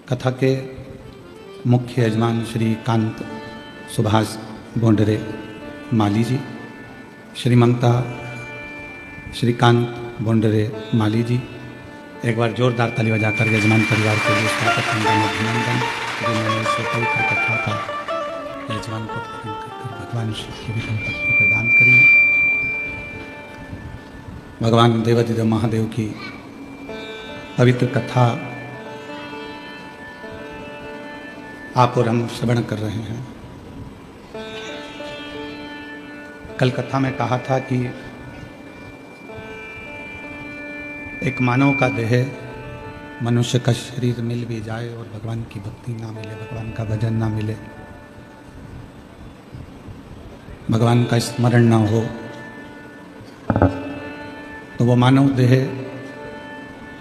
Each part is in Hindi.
कथा के मुख्य यजमान श्री कांत सुभाष बोंडरे माली जी, श्रीमंता श्रीकांत बोंडरे माली जी, एक बार जोरदार ताली बजाकर यजमान परिवार के लिए स्वागत अभिनंदन। जिन्होंने इस पवित्र कथा का यजमान को भगवान शिव की भी संपत्ति प्रदान करी। भगवान देवाधिदेव महादेव की पवित्र कथा आप और हम श्रवण कर रहे हैं। कल कथा में कहा था कि एक मानव का देह मनुष्य का शरीर मिल भी जाए और भगवान की भक्ति ना मिले, भगवान का भजन ना मिले, भगवान का स्मरण ना हो, तो वो मानव देह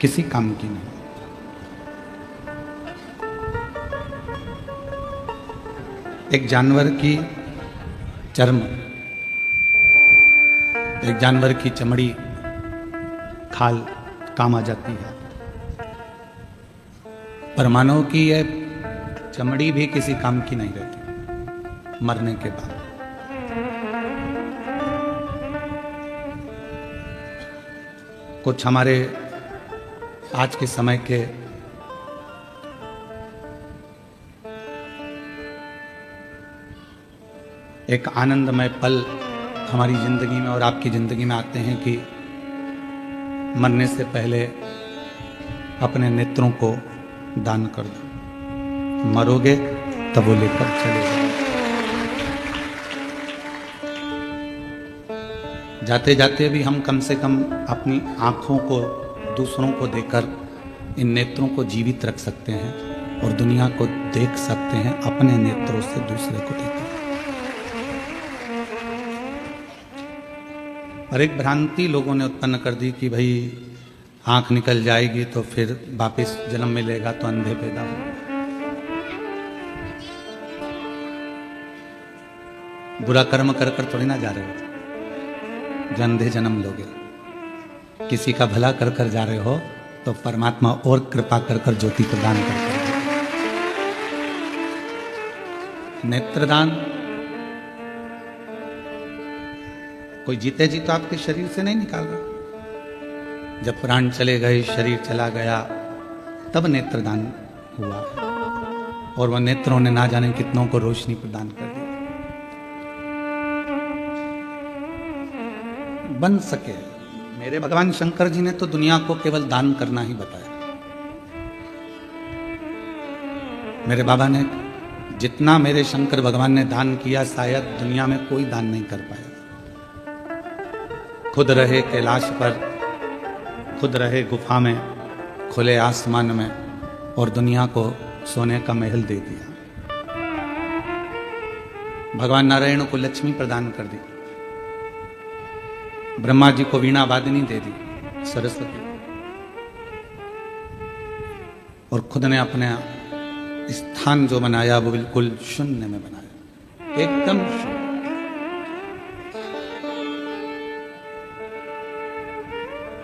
किसी काम की नहीं। एक जानवर की चर्म, एक जानवर की चमड़ी, खाल काम आ जाती है, पर मानव की यह चमड़ी भी किसी काम की नहीं रहती मरने के बाद। कुछ हमारे आज के समय के एक आनंदमय पल हमारी जिंदगी में और आपकी जिंदगी में आते हैं कि मरने से पहले अपने नेत्रों को दान कर दो, मरोगे तब वो लेकर चले जाओ। जाते जाते भी हम कम से कम अपनी आंखों को दूसरों को देकर इन नेत्रों को जीवित रख सकते हैं और दुनिया को देख सकते हैं अपने नेत्रों से दूसरे को देकर। और एक भ्रांति लोगों ने उत्पन्न कर दी कि भाई आंख निकल जाएगी तो फिर वापस जन्म मिलेगा तो अंधे पैदा हो। बुरा कर्म कर कर थोड़ी ना जा रहे हो, जो अंधे जन्म लोगे। किसी का भला कर कर जा रहे हो तो परमात्मा और कृपा कर कर ज्योति प्रदान करते हैं। नेत्रदान कोई जीते जी तो आपके शरीर से नहीं निकाल रहा। जब प्राण चले गए, शरीर चला गया, तब नेत्रदान हुआ और वह नेत्रों ने ना जाने कितनों को रोशनी प्रदान कर दी। बन सके, मेरे भगवान शंकर जी ने तो दुनिया को केवल दान करना ही बताया। मेरे बाबा ने जितना मेरे शंकर भगवान ने दान किया शायद दुनिया में कोई दान नहीं कर पाया। खुद रहे कैलाश पर, खुद रहे गुफा में, खुले आसमान में, और दुनिया को सोने का महल दे दिया। भगवान नारायण को लक्ष्मी प्रदान कर दी, ब्रह्मा जी को वीणा वादनी दे दी, सरस्वती, और खुद ने अपने स्थान जो बनाया वो बिल्कुल शून्य में बनाया, एकदम शून्य।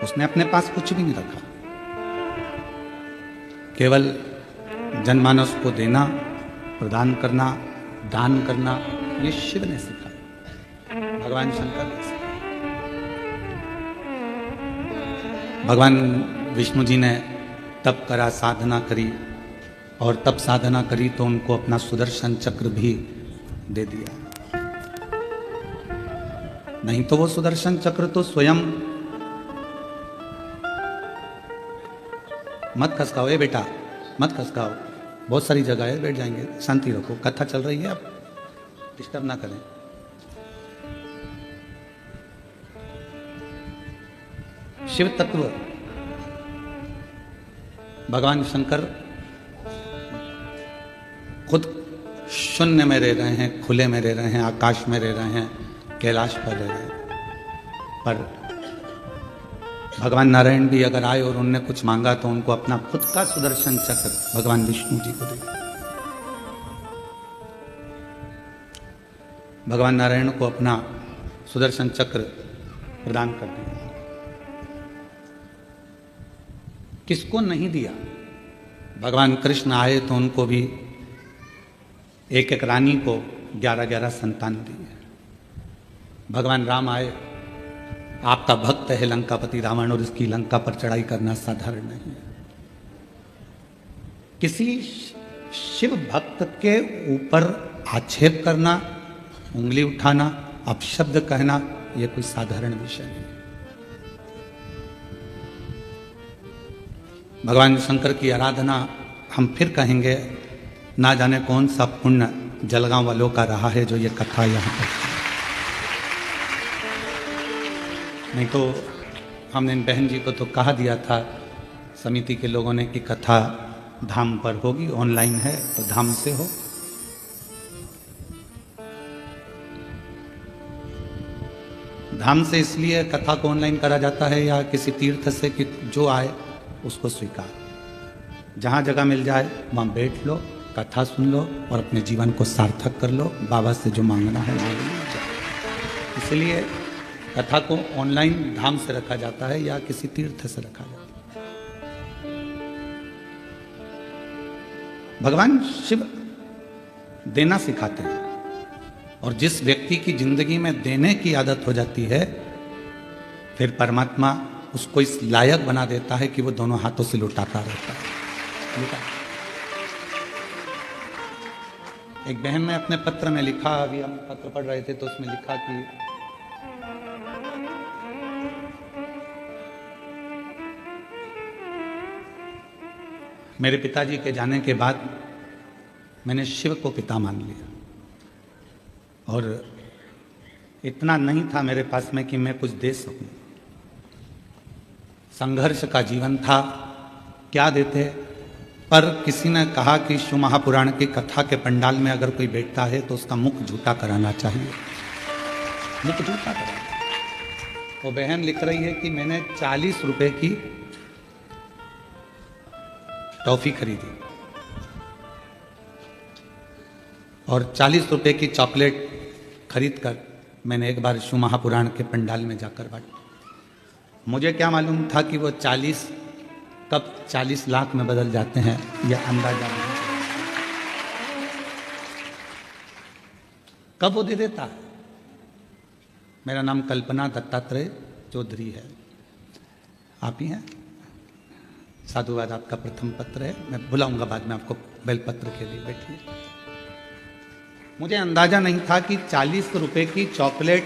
उसने अपने पास कुछ भी नहीं रखा, केवल जनमानस को देना, प्रदान करना, दान करना, ये शिव ने सिखाया, भगवान शंकर ने सिखाया। भगवान विष्णु जी ने तप करा, साधना करी, और तप साधना करी तो उनको अपना सुदर्शन चक्र भी दे दिया। नहीं तो वो सुदर्शन चक्र तो स्वयं, मत खसकाओ ए बेटा, मत खसकाओ, बहुत सारी जगह है, बैठ जाएंगे, शांति रखो, कथा चल रही है, आप डिस्टर्ब ना करें। शिव तत्व भगवान शंकर खुद शून्य में रह रहे हैं, खुले में रह रहे हैं, आकाश में रह रहे हैं, कैलाश पर रह रहे हैं, पर भगवान नारायण भी अगर आए और उनने कुछ मांगा तो उनको अपना खुद का सुदर्शन चक्र भगवान विष्णु जी को दे। भगवान नारायण को अपना सुदर्शन चक्र प्रदान कर दिया। किसको नहीं दिया? भगवान कृष्ण आए तो उनको भी एक एक रानी को 11-11 संतान दिए। भगवान राम आए, आपका भक्त है लंकापति रावण और इसकी लंका पर चढ़ाई करना साधारण नहीं है। किसी शिव भक्त के ऊपर आक्षेप करना, उंगली उठाना, अपशब्द कहना, यह कोई साधारण विषय नहीं है। भगवान शंकर की आराधना हम फिर कहेंगे, ना जाने कौन सा पुण्य जलगांव वालों का रहा है जो ये कथा यहाँ पर। नहीं तो हमने इन बहन जी को तो कहा दिया था समिति के लोगों ने कि कथा धाम पर होगी, ऑनलाइन है तो धाम से हो। धाम से इसलिए कथा को ऑनलाइन करा जाता है या किसी तीर्थ से कि जो आए उसको स्वीकार, जहां जगह मिल जाए वहां बैठ लो, कथा सुन लो और अपने जीवन को सार्थक कर लो। बाबा से जो मांगना है मांग लो। इसलिए कथा को ऑनलाइन धाम से रखा जाता है या किसी तीर्थ से रखा जाता है। भगवान शिव देना सिखाते हैं और जिस व्यक्ति की जिंदगी में देने की आदत हो जाती है, फिर परमात्मा उसको इस लायक बना देता है कि वो दोनों हाथों से लुटाता रहता है। एक बहन ने अपने पत्र में लिखा, अभी हम पत्र पढ़ रहे थे तो उसमें लिखा कि मेरे पिताजी के जाने के बाद मैंने शिव को पिता मान लिया और इतना नहीं था मेरे पास में कि मैं कुछ दे सकूं। संघर्ष का जीवन था, क्या देते। पर किसी ने कहा कि शिव महापुराण की कथा के पंडाल में अगर कोई बैठता है तो उसका मुख झूठा कराना चाहिए, मुख झूठा कराना। वो बहन लिख रही है कि मैंने 40 रुपए की टॉफी खरीदी और 40 रुपए की चॉकलेट खरीद कर मैंने एक बार शिव महापुराण के पंडाल में जाकर बांटी। मुझे क्या मालूम था कि वो 40 कब 40 लाख में बदल जाते हैं, यह अंदाजा नहीं। कब वो दे देता है। मेरा नाम कल्पना दत्तात्रेय चौधरी है, आप ही हैं। साधुवाद आपका प्रथम पत्र है, मैं बुलाऊंगा बाद में आपको बेलपत्र के लिए, बैठिए। मुझे अंदाजा नहीं था कि 40 रुपए की चॉकलेट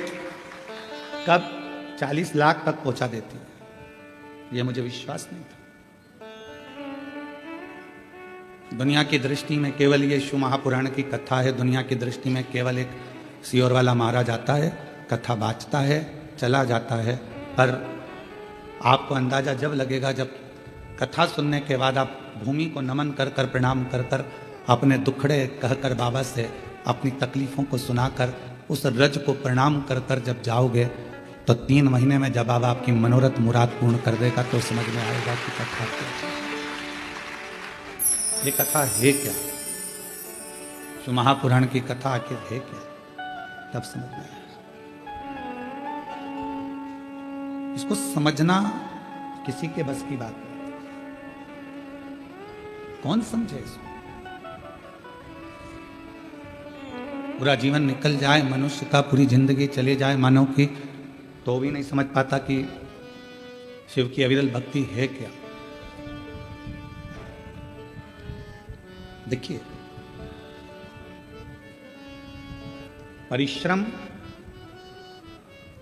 कब 40 लाख तक पहुंचा देती है, यह मुझे विश्वास नहीं था। दुनिया की दृष्टि में केवल ये शिव महापुराण की कथा है। दुनिया की दृष्टि में केवल एक सियोर वाला महाराज आता है, कथा बाँचता है, चला जाता है। पर आपको अंदाजा जब लगेगा जब कथा सुनने के बाद आप भूमि को नमन कर कर प्रणाम कर कर अपने दुखड़े कहकर बाबा से अपनी तकलीफों को सुनाकर उस रज को प्रणाम कर कर जब जाओगे तो 3 महीने में जब बाबा आपकी मनोरथ मुराद पूर्ण कर देगा तो समझ में आएगा कि कथा क्या, ये कथा है क्या, जो महापुराण की कथा आखिर है क्या, तब समझ में आएगा। इसको समझना किसी के बस की बात नहीं। कौन समझे इसको। पूरा जीवन निकल जाए मनुष्य का, पूरी जिंदगी चले जाए मानव की, तो भी नहीं समझ पाता कि शिव की अविरल भक्ति है क्या। देखिए, परिश्रम,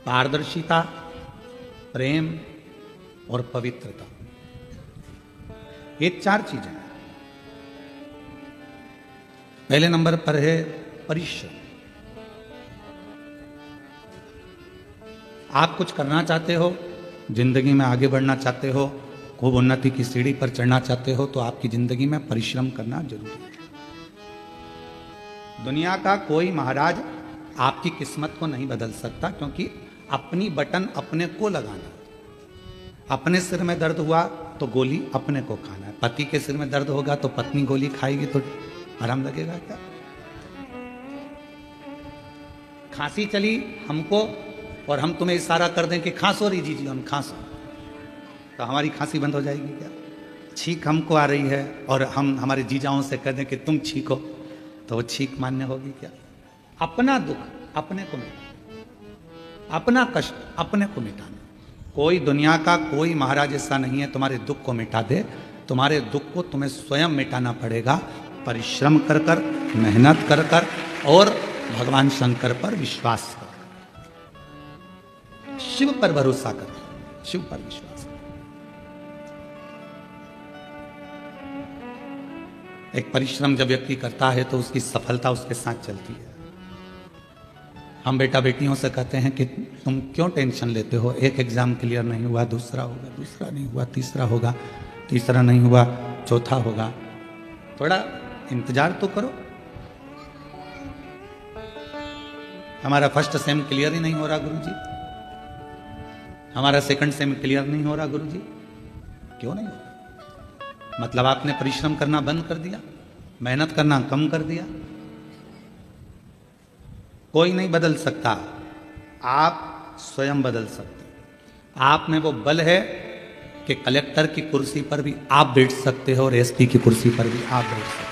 पारदर्शिता, प्रेम और पवित्रता, ये 4 चीजें हैं। पहले नंबर पर है परिश्रम। आप कुछ करना चाहते हो, जिंदगी में आगे बढ़ना चाहते हो, खूब उन्नति की सीढ़ी पर चढ़ना चाहते हो, तो आपकी जिंदगी में परिश्रम करना जरूरी है। दुनिया का कोई महाराज आपकी किस्मत को नहीं बदल सकता, क्योंकि अपनी बटन अपने को लगाना। अपने सिर में दर्द हुआ तो गोली अपने को खाना है। पति के सिर में दर्द होगा तो पत्नी गोली खाएगी तो आराम लगेगा क्या। खांसी चली हमको और हम तुम्हें इशारा कर दें कि खांसो री जी हम खांसो, तो हमारी खांसी बंद हो जाएगी क्या। छींक हमको आ रही है और हम हमारे जीजाओं से कह दें कि तुम छींको, तो वो छींक मान्य होगी क्या? अपना दुख अपने को मिटाना, अपना कष्ट अपने को मिटाना। कोई दुनिया का कोई महाराज ऐसा नहीं है तुम्हारे दुख को मिटा दे। तुम्हारे दुख को तुम्हें स्वयं मिटाना पड़ेगा, परिश्रम कर कर, मेहनत कर कर और भगवान शंकर पर विश्वास कर, शिव पर भरोसा कर, शिव पर विश्वास कर। एक परिश्रम जब व्यक्ति करता है तो उसकी सफलता उसके साथ चलती है। हम बेटा बेटियों से कहते हैं कि तुम क्यों टेंशन लेते हो, एक एग्जाम क्लियर नहीं हुआ, दूसरा होगा, दूसरा नहीं हुआ, तीसरा होगा, तीसरा नहीं हुआ, चौथा होगा, थोड़ा इंतजार तो करो। हमारा फर्स्ट सेम क्लियर ही नहीं हो रहा गुरुजी, हमारा सेकंड सेम क्लियर नहीं हो रहा गुरुजी, क्यों नहीं हो रहा? मतलब आपने परिश्रम करना बंद कर दिया, मेहनत करना कम कर दिया। कोई नहीं बदल सकता, आप स्वयं बदल सकते। आप में वो बल है कि कलेक्टर की कुर्सी पर भी आप बैठ सकते हो और एसपी की कुर्सी पर भी आप बैठ सकते हो,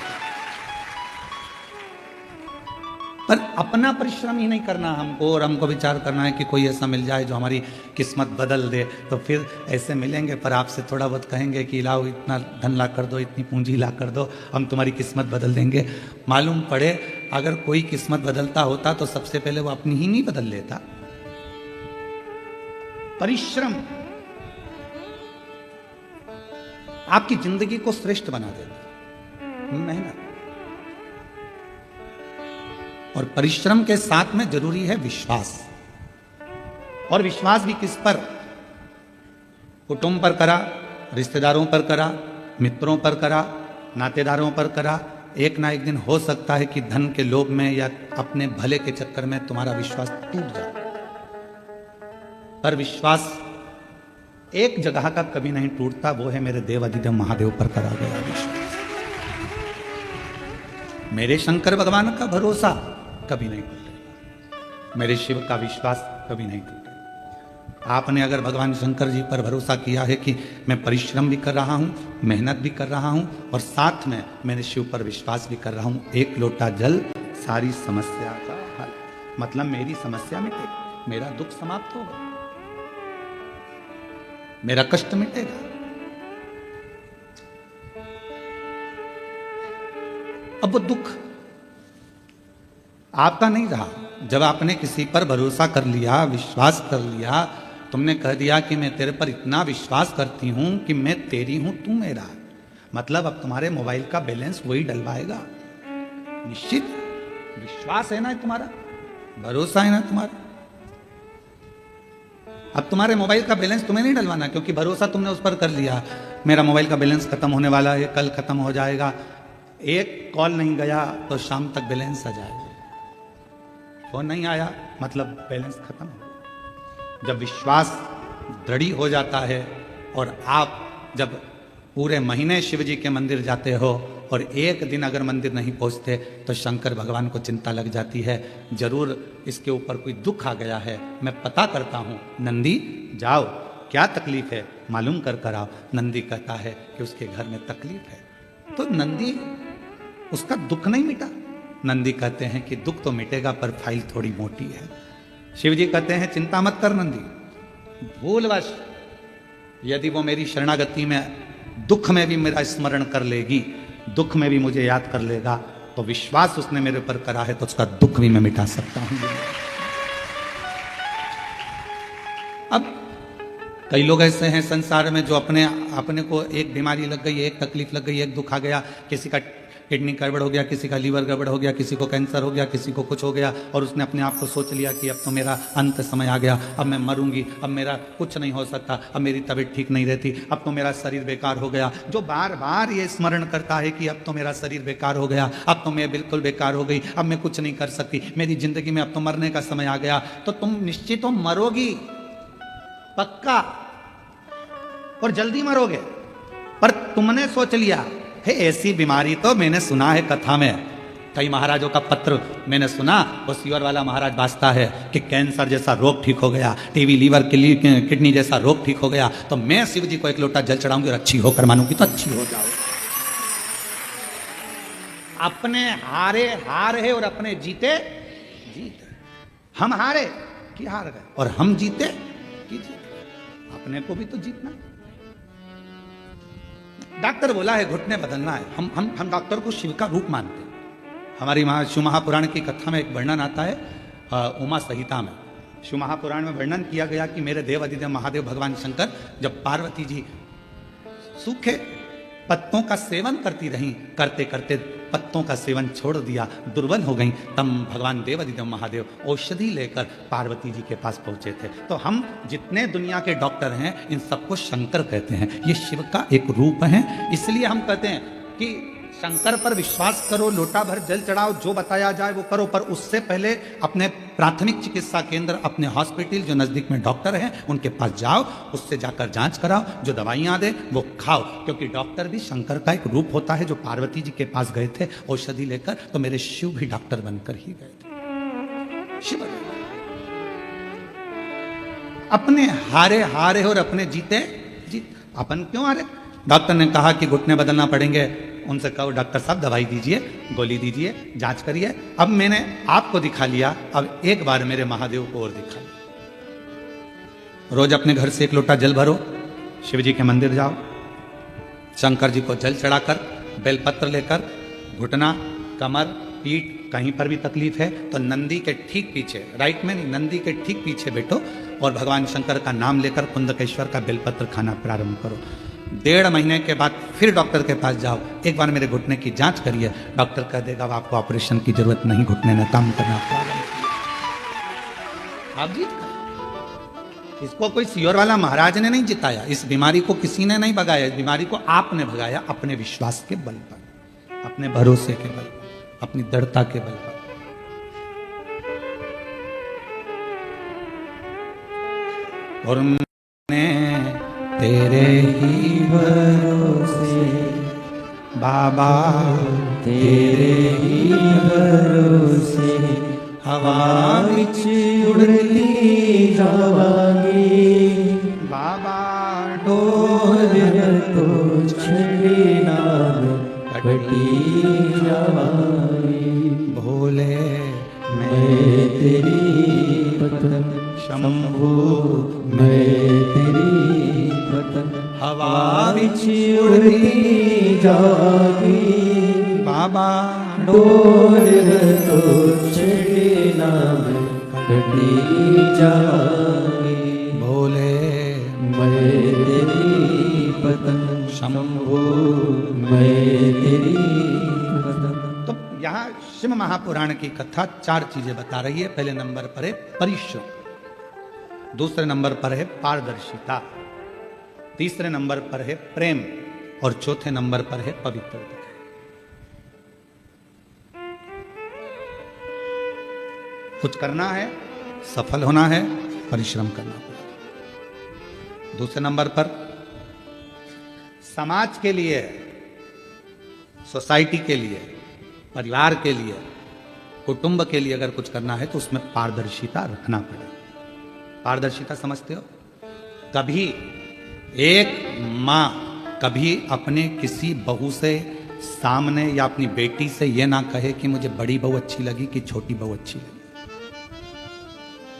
पर अपना परिश्रम ही नहीं करना हमको। और हमको विचार करना है कि कोई ऐसा मिल जाए जो हमारी किस्मत बदल दे, तो फिर ऐसे मिलेंगे पर आपसे थोड़ा बहुत कहेंगे कि लाओ इतना धन ला कर दो, इतनी पूंजी ला कर दो, हम तुम्हारी किस्मत बदल देंगे। मालूम पड़े अगर कोई किस्मत बदलता होता तो सबसे पहले वो अपनी ही नहीं बदल लेता। परिश्रम आपकी जिंदगी को श्रेष्ठ बना देता, मेहनत। और परिश्रम के साथ में जरूरी है विश्वास। और विश्वास भी किस पर? कुटुंब पर करा, रिश्तेदारों पर करा, मित्रों पर करा, नातेदारों पर करा। एक ना एक दिन हो सकता है कि धन के लोभ में या अपने भले के चक्कर में तुम्हारा विश्वास टूट जाए, पर विश्वास एक जगह का कभी नहीं टूटता, वो है मेरे देव अधिदेव महादेव पर करा गया विश्वास। मेरे शंकर भगवान का भरोसा कभी नहीं टूटेगा, मेरे शिव का विश्वास कभी नहीं टूटेगा। आपने अगर भगवान शंकर जी पर भरोसा किया है कि मैं परिश्रम भी कर रहा हूं, मेहनत भी कर रहा हूं और साथ में मैंने शिव पर विश्वास भी कर रहा हूं, एक लोटा जल सारी समस्या का हल, मतलब मेरी समस्या मिटेगी, मेरा दुख समाप्त होगा, मेरा कष्ट मिटेगा। अब वो दुख आपका नहीं रहा। जब आपने किसी पर भरोसा कर लिया, विश्वास कर लिया, तुमने कह दिया कि मैं तेरे पर इतना विश्वास करती हूं कि मैं तेरी हूं, तू मेरा, मतलब अब तुम्हारे मोबाइल का बैलेंस वही डलवाएगा। निश्चित विश्वास है ना तुम्हारा, भरोसा है ना तुम्हारा। अब तुम्हारे मोबाइल का बैलेंस तुम्हें नहीं डलवाना, क्योंकि भरोसा तुमने उस पर कर लिया। मेरा मोबाइल का बैलेंस खत्म होने वाला है, कल खत्म हो जाएगा, एक कॉल नहीं गया तो शाम तक बैलेंस आ जाएगा, फोन नहीं आया मतलब बैलेंस खत्म हो। जब विश्वास दृढ़ हो जाता है और आप जब पूरे महीने शिव जी के मंदिर जाते हो और एक दिन अगर मंदिर नहीं पहुंचते तो शंकर भगवान को चिंता लग जाती है, जरूर इसके ऊपर कोई दुख आ गया है, मैं पता करता हूं। नंदी जाओ, क्या तकलीफ है मालूम कर कर आओ। नंदी कहता है कि उसके घर में तकलीफ है, तो नंदी उसका दुख नहीं मिटा। नंदी कहते हैं कि दुख तो मिटेगा पर फाइल थोड़ी मोटी है। शिव जी कहते हैं चिंता मत कर नंदी, भूलवश यदि वो मेरी शरणागति में दुख में भी मेरा स्मरण कर लेगी, दुख में भी मुझे याद कर लेगा, तो विश्वास उसने मेरे ऊपर करा है तो उसका दुख भी मैं मिटा सकता हूं। अब कई लोग ऐसे हैं संसार में जो अपने को एक बीमारी लग गई, एक तकलीफ लग गई, एक दुख आ गया, किसी का किडनी गड़बड़ हो गया, किसी का लीवर गड़बड़ हो गया, किसी को कैंसर हो गया, किसी को कुछ हो गया, और उसने अपने आप को सोच लिया कि अब तो मेरा अंत समय आ गया, अब मैं मरूंगी, अब मेरा कुछ नहीं हो सकता, अब मेरी तबीयत ठीक नहीं रहती, अब तो मेरा शरीर बेकार हो गया। जो बार बार ये स्मरण करता है कि अब तो मेरा शरीर बेकार हो गया, अब तो मैं बिल्कुल बेकार हो गई, अब मैं कुछ नहीं कर सकती, मेरी जिंदगी में अब तो मरने का समय आ गया, तो तुम निश्चित हो मरोगी, पक्का, और जल्दी मरोगे। पर तुमने सोच लिया है ऐसी बीमारी तो मैंने सुना है कथा में कई महाराजों का पत्र मैंने सुना, वो सीवर वाला महाराज बाजता है कि कैंसर जैसा रोग ठीक हो गया, टीवी लीवर किडनी जैसा रोग ठीक हो गया, तो मैं शिव जी को एक लोटा जल चढ़ाऊंगी और अच्छी होकर मानूंगी तो अच्छी हो जाओ। अपने हारे हार है और अपने जीते जीत। हम हारे कि हार गए और हम जीते कि जीत। अपने को भी तो जीतना। डॉक्टर बोला है घुटने बदलना है, हम डॉक्टर को शिव का रूप मानते हैं। हमारी शिव महापुराण की कथा में एक वर्णन आता है उमा संहिता में। शिव महापुराण में वर्णन किया गया कि मेरे देव अधिदेव महादेव भगवान शंकर जब पार्वती जी सूखे पत्तों का सेवन करती रहीं, करते करते पत्तों का सेवन छोड़ दिया, दुर्बल हो गई, तब भगवान देव अधिदेव महादेव औषधि लेकर पार्वती जी के पास पहुंचे थे। तो हम जितने दुनिया के डॉक्टर हैं इन सबको शंकर कहते हैं, ये शिव का एक रूप है। इसलिए हम कहते हैं कि शंकर पर विश्वास करो, लोटा भर जल चढ़ाओ, जो बताया जाए वो करो, पर उससे पहले अपने प्राथमिक चिकित्सा केंद्र, अपने हॉस्पिटल जो नजदीक में डॉक्टर हैं उनके पास जाओ, उससे जाकर जांच कराओ, जो दवाइयां दे वो खाओ, क्योंकि डॉक्टर भी शंकर का एक रूप होता है। जो पार्वती जी के पास गए थे औषधि लेकर, तो मेरे शिव भी डॉक्टर बनकर ही गए थे। शिव अपने हारे हारे और अपने जीते जीत। अपन क्यों हारे? डॉक्टर ने कहा कि घुटने बदलना पड़ेंगे, उनसे कहो डॉक्टर साहब दवाई दीजिए, गोली दीजिए, जांच करिए। अब मैंने आपको दिखा लिया, अब एक बार मेरे महादेव को और दिखा लिया। रोज अपने घर से एक लोटा जल भरो, शिव जी के मंदिर जाओ, शंकर जी को जल चढ़ाकर बेलपत्र लेकर, घुटना, कमर, पीठ कहीं पर भी तकलीफ है तो नंदी के ठीक पीछे, राइट में नहीं, नंदी के ठीक पीछे बैठो और भगवान शंकर का नाम लेकर कुंदकेश्वर का बेलपत्र खाना प्रारंभ करो। 1.5 महीने के बाद फिर डॉक्टर के पास जाओ, एक बार मेरे घुटने की जांच करिए, डॉक्टर कह देगा आपको ऑपरेशन की जरूरत नहीं, घुटने में काम करना प्रारंभ। आप जीत गए। इसको कोई सीवर वाला महाराज ने नहीं जिताया, इस बीमारी को किसी ने नहीं भगाया, इस बीमारी को आपने भगाया अपने विश्वास के बल पर, अपने भरोसे के बल पर, अपनी दृढ़ता के बल पर। और मैं तेरे ही भरोसे बाबा, तेरे ही भरोसे हवा विच उड़ती जावांगी बाबा, डोर तो छड़ी नाम कटी जावांगी। भोले मैं तेरी पतन, शंभु मैं तेरी पतन, हवा विच उड़ती जागी बाबा, डोर तो छड़ी नाम कटी जागी। भोले मैं तेरी पतन, शंभु मैं तेरी पतन। तो यहाँ शिव महापुराण की कथा 4 चीजें बता रही है। पहले नंबर पर है परिश्रम, दूसरे नंबर पर है पारदर्शिता, तीसरे नंबर पर है प्रेम और चौथे नंबर पर है पवित्रता। कुछ करना है, सफल होना है, परिश्रम करना पड़ेगा। दूसरे नंबर पर समाज के लिए, सोसाइटी के लिए, परिवार के लिए, कुटुंब के लिए अगर कुछ करना है तो उसमें पारदर्शिता रखना पड़ेगा। पारदर्शिता समझते हो? कभी एक माँ कभी अपने किसी बहू से सामने या अपनी बेटी से यह ना कहे कि मुझे बड़ी बहू अच्छी लगी कि छोटी बहू अच्छी लगी,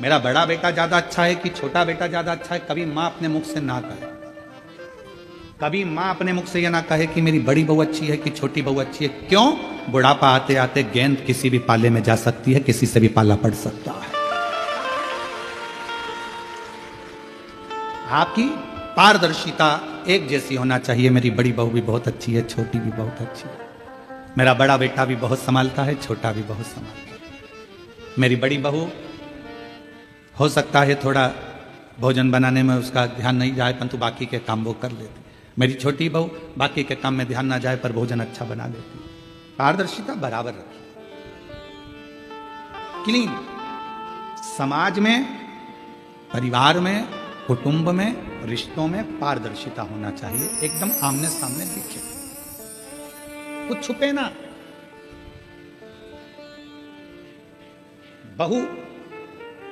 मेरा बड़ा बेटा ज्यादा अच्छा है कि छोटा बेटा ज्यादा अच्छा है। कभी माँ अपने मुख से ना कहे, कभी माँ अपने मुख से यह ना कहे कि मेरी बड़ी बहू अच्छी है कि छोटी बहू अच्छी है। क्यों? बुढ़ापा आते आते गेंद किसी भी पाले में जा सकती है, किसी से भी पाला पड़ सकता है। आपकी पारदर्शिता एक जैसी होना चाहिए। मेरी बड़ी बहू भी बहुत अच्छी है, छोटी भी बहुत अच्छी है, मेरा बड़ा बेटा भी बहुत संभालता है, छोटा भी बहुत संभालता है। मेरी बड़ी बहू हो सकता है थोड़ा भोजन बनाने में उसका ध्यान नहीं जाए, परंतु बाकी के काम वो कर लेती। मेरी छोटी बहू बाकी के काम में ध्यान ना जाए पर भोजन अच्छा बना लेती। पारदर्शिता बराबर रखी, क्लीन। समाज में, परिवार में, कुटुंब में, रिश्तों में पारदर्शिता होना चाहिए, एकदम आमने सामने दिखे, कुछ छुपे ना। बहू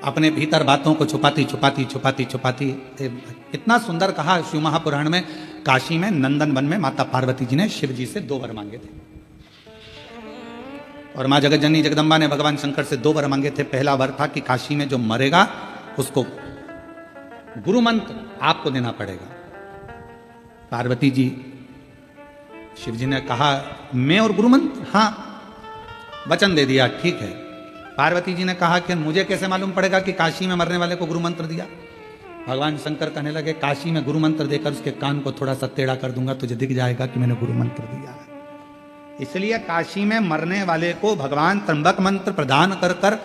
अपने भीतर बातों को छुपाती छुपाती छुपाती छुपाती, कितना सुंदर कहा शिव महापुराण में, काशी में नंदन वन में माता पार्वती जी ने शिव जी से 2 वर मांगे थे, और मां जगतजननी जगदम्बा ने भगवान शंकर से 2 वर मांगे थे। पहला वर था कि काशी में जो मरेगा उसको गुरु मंत्र आपको देना पड़ेगा। पार्वती जी, शिव जी ने कहा मैं और गुरु मंत्र, हाँ वचन दे दिया, ठीक है। पार्वती जी ने कहा कि मुझे कैसे मालूम पड़ेगा कि काशी में मरने वाले को गुरु मंत्र दिया। भगवान शंकर कहने लगे काशी में गुरु मंत्र देकर उसके कान को थोड़ा सा टेढ़ा कर दूंगा, तुझे दिख जाएगा कि मैंने गुरु मंत्र दिया है। इसलिए काशी में मरने वाले को भगवान त्र्यंबक मंत्र प्रदान कर कर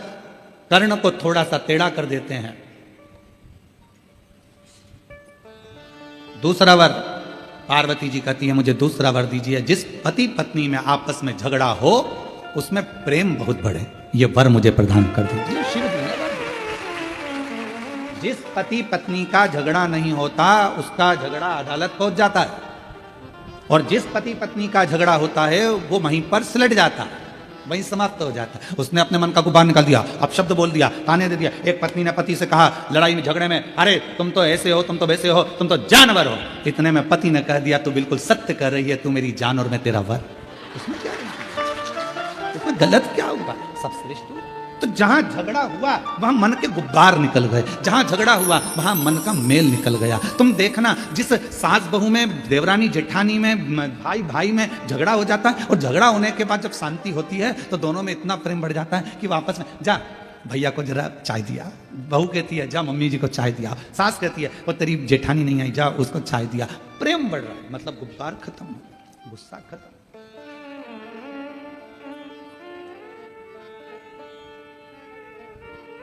कर्ण को थोड़ा सा टेढ़ा कर देते हैं। दूसरा वर, पार्वती जी कहती है मुझे दूसरा वर दीजिए, जिस पति पत्नी में आपस में झगड़ा हो उसमें प्रेम बहुत बढ़े, ये वर मुझे प्रदान कर दीजिए। शिव जी ने जिस पति पत्नी का झगड़ा नहीं होता उसका झगड़ा अदालत पहुंच जाता है, और जिस पति पत्नी का झगड़ा होता है वो वहीं पर सिलट जाता है, वहीं समाप्त हो जाता है। उसने अपने मन का गुबार निकाल दिया, अपशब्द बोल दिया, ताने दे दिया। एक पत्नी ने पति से कहा लड़ाई में झगड़े में, अरे तुम तो ऐसे हो, तुम तो वैसे हो, तुम तो जानवर हो। इतने में पति ने कह दिया तू बिल्कुल सत्य कर रही है, तू मेरी जान और मैं तेरा वर। उसमें क्या इसमें गलत क्या हुआ? सब श्रेष्ठ हुआ। तो जहां झगड़ा हुआ वहां मन के गुब्बार निकल गए, जहां झगड़ा हुआ वहां मन का मेल निकल गया। तुम देखना जिस सास बहू में, देवरानी जेठानी में, भाई भाई में झगड़ा हो जाता है, और झगड़ा होने के बाद जब शांति होती है तो दोनों में इतना प्रेम बढ़ जाता है कि वापस में जा भैया को जरा चाय दिया, बहू कहती है जा मम्मी जी को चाय दिया, सास कहती है वो तेरी जेठानी नहीं आई जा उसको चाय दिया। प्रेम बढ़ रहा है, मतलब गुब्बार खत्म, गुस्सा खत्म।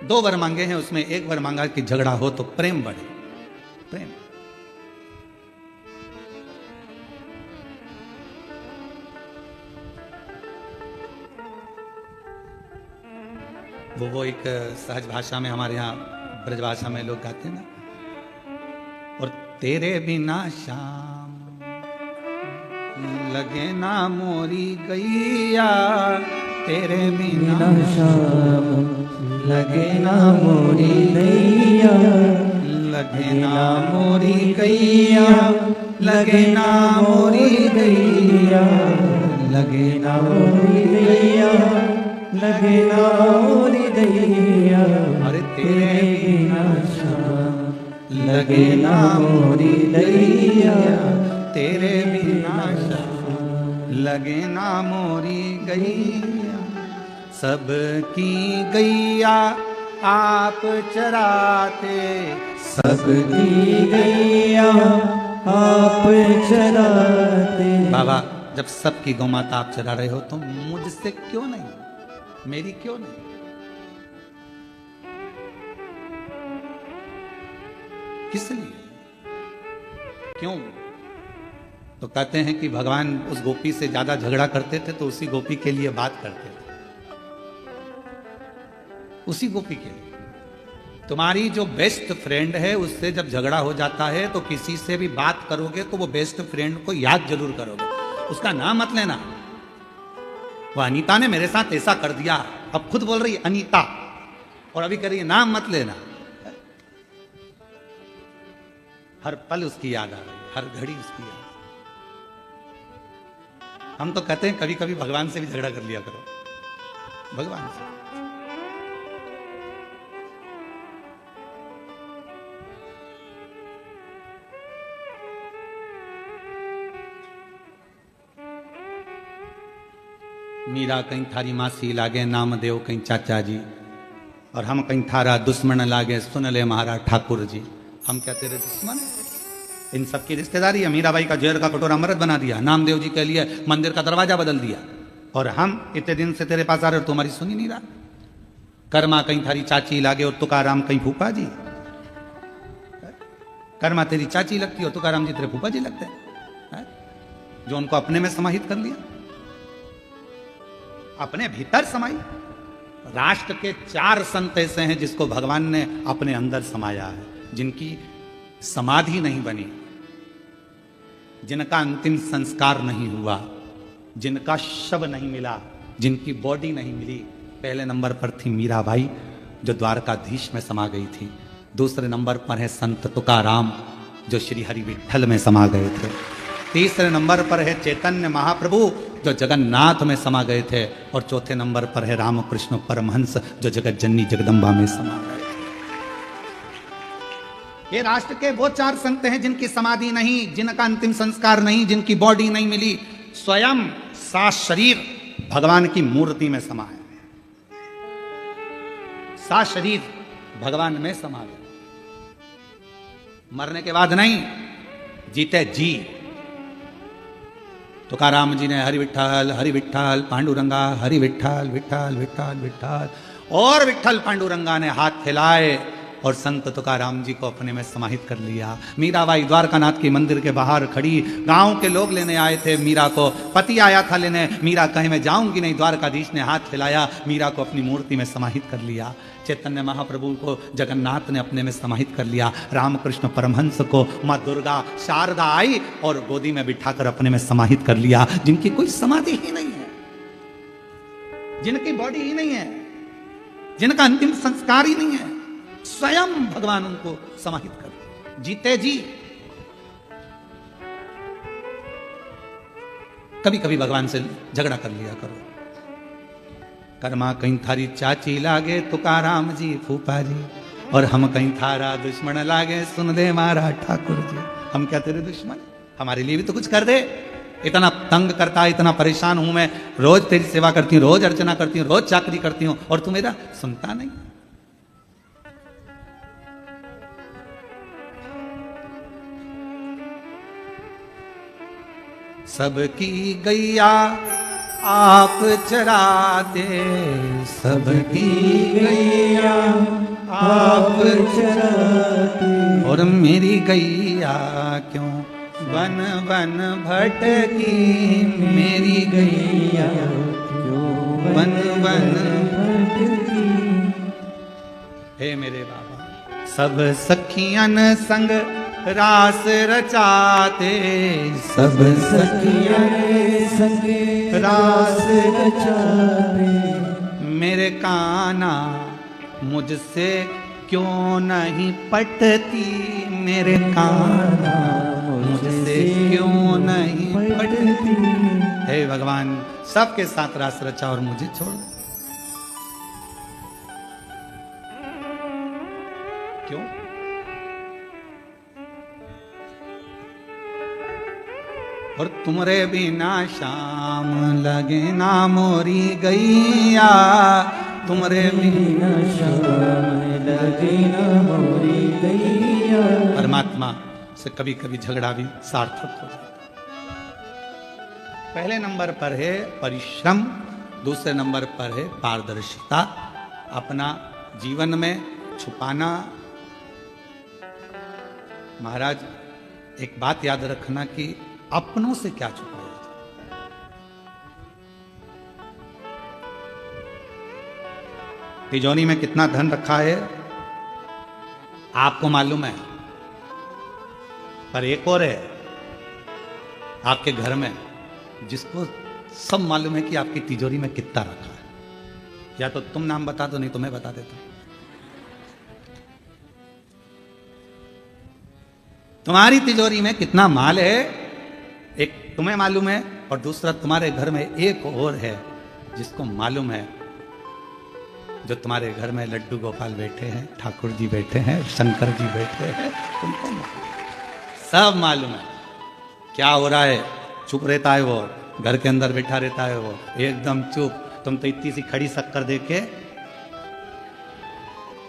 दो वर मांगे हैं, उसमें एक वर मांगा कि झगड़ा हो तो प्रेम बढ़े। प्रेम वो एक सहज भाषा में, हमारे यहाँ ब्रजभाषा में लोग गाते हैं ना, और तेरे बिना शाम लगे ना मोरी गैया, तेरे बिना शाम लगे ना मोरी गैया, लगे ना मोरी गैया, लगे ना मोरी गैया, लगे ना मोरी गैया, लगे ना मोरी गैया। अरे तेरे बिना शाम लगे ना मोरी गैया, तेरे बिना शाम लगे ना मोरी गैया। सबकी गैया आप चराते, सबकी गैया आप चराते। बाबा जब सबकी गौ माता आप चरा रहे हो तो मुझसे क्यों नहीं, मेरी क्यों नहीं? किस लिए, क्यों? तो कहते हैं कि भगवान उस गोपी से ज्यादा झगड़ा करते थे तो उसी गोपी के लिए बात करते थे, उसी गोपी के लिए। तुम्हारी जो बेस्ट फ्रेंड है उससे जब झगड़ा हो जाता है तो किसी से भी बात करोगे तो वो बेस्ट फ्रेंड को याद जरूर करोगे, उसका नाम मत लेना। वो अनीता ने मेरे साथ ऐसा कर दिया, अब खुद बोल रही अनीता, और अभी कह रही है नाम मत लेना। हर पल उसकी याद आ रही है, हर घड़ी उसकी याद। हम तो कहते हैं कभी कभी भगवान से भी झगड़ा कर लिया करो, भगवान से। मीरा कहीं थारी मासी लागे नामदेव कहीं चाचा जी, और हम कहीं थारा दुश्मन लागे सुन ले महाराज ठाकुर जी। हम क्या तेरे दुश्मन? इन सबकी रिश्तेदारी है। मीराबाई का जहर का कटोरा अमृत बना दिया, नामदेव जी के लिए मंदिर का दरवाजा बदल दिया, और हम इतने दिन से तेरे पास आ रहे हो, तुम्हारी सुनी नहीं रहा। कर्मा कहीं थारी चाची लागे और तुकाराम कहीं फूफा जी। कर्मा तेरी चाची लगती और तुकाराम जी तेरे फूफा जी लगते हैं, जो उनको अपने में समाहित कर लिया, अपने भीतर समाई। राष्ट्र के 4 संत ऐसे हैं जिसको भगवान ने अपने अंदर समाया है, जिनकी समाधि नहीं बनी, जिनका अंतिम संस्कार नहीं हुआ, जिनका शव नहीं मिला, जिनकी बॉडी नहीं मिली, पहले नंबर पर थी मीराबाई जो द्वारकाधीश में समा गई थी। दूसरे नंबर पर है संत तुकाराम जो श्री हरि विठल में समा गए थे। तीसरे नंबर पर है चैतन्य महाप्रभु जो जगन्नाथ में समा गए थे। और चौथे नंबर पर है रामकृष्ण परमहंस जो जगत जननी जगदम्बा में समा गए थे। ये राष्ट्र के वो 4 संत हैं जिनकी समाधि नहीं, जिनका अंतिम संस्कार नहीं, जिनकी बॉडी नहीं मिली, स्वयं सात शरीर भगवान की मूर्ति में समा है। सात शरीर भगवान में समा गए, मरने के बाद नहीं, जीते जी। तुकाराम जी ने हरि विठ्ठल पांडुरंगा, हरि विठ्ठल विठ्ठल विठ्ठल विठ्ठल, और विठ्ठल पांडुरंगा ने हाथ हिलाए और संत तुकाराम जी को अपने में समाहित कर लिया। मीराबाई द्वारकानाथ के मंदिर के बाहर खड़ी, गांव के लोग लेने आए थे मीरा को, पति आया था लेने, मीरा कहे मैं जाऊंगी नहीं, द्वारकाधीश ने हाथ हिलाया, मीरा को अपनी मूर्ति में समाहित कर लिया। चैतन्य महाप्रभु को जगन्नाथ ने अपने में समाहित कर लिया। रामकृष्ण परमहंस को माँ दुर्गा शारदा आई और गोदी में बिठाकर अपने में समाहित कर लिया। जिनकी कोई समाधि ही नहीं है, जिनकी बॉडी ही नहीं है, जिनका अंतिम संस्कार ही नहीं है, स्वयं भगवान उनको समाहित कर जीते जी। कभी कभी भगवान से झगड़ा कर लिया करो। कर्मा कहीं थारी चाची लागे तुकाराम जी फूफा जी, और हम कहीं थारा दुश्मन लागे सुन दे मारा ठाकुर जी। हम क्या तेरे दुश्मन? हमारे लिए भी तो कुछ कर दे। इतना तंग करता है, इतना परेशान हूं मैं, रोज तेरी सेवा करती हूँ, रोज अर्चना करती हूँ, रोज चाकरी करती हूँ, और तू मेरा सुनता नहीं। सबकी गैया आप चराते, सबकी गैया आप चराते, और मेरी गैया क्यों वन वन भटकी, मेरी गैया क्यों वन वन भटकी। हे मेरे बाबा, सब सखियन संग रास रचाते, सब सखियन संग रास रचाते, मेरे कान्हा मुझसे क्यों नहीं पटती, मेरे कान्हा मुझसे क्यों नहीं पटती। हे भगवान, सबके साथ रास रचा और मुझे छोड़ दो। क्यों? और तुमरे बिना शाम लगे ना मोरी गैया, तुमरे बिना शाम लगे ना मोरी गैया। परमात्मा से कभी कभी झगड़ा भी सार्थक हो जाता। पहले नंबर पर है परिश्रम, दूसरे नंबर पर है पारदर्शिता। अपना जीवन में छुपाना। महाराज एक बात याद रखना कि अपनों से क्या छुपाया जाए। तिजोरी में कितना धन रखा है आपको मालूम है, पर एक और है आपके घर में जिसको सब मालूम है कि आपकी तिजोरी में कितना रखा है। या तो तुम नाम बता दो, नहीं तो मैं बता देता हूं। तुम्हारी तिजोरी में कितना माल है, एक तुम्हें मालूम है, और दूसरा तुम्हारे घर में एक और है जिसको मालूम है, जो तुम्हारे घर में लड्डू गोपाल बैठे हैं, ठाकुर जी बैठे हैं, शंकर जी बैठे हैं, तुमको सब मालूम है क्या हो रहा है। चुप रहता है वो, घर के अंदर बैठा रहता है वो एकदम चुप। तुम तो इतनी सी खड़ी शक्कर दे के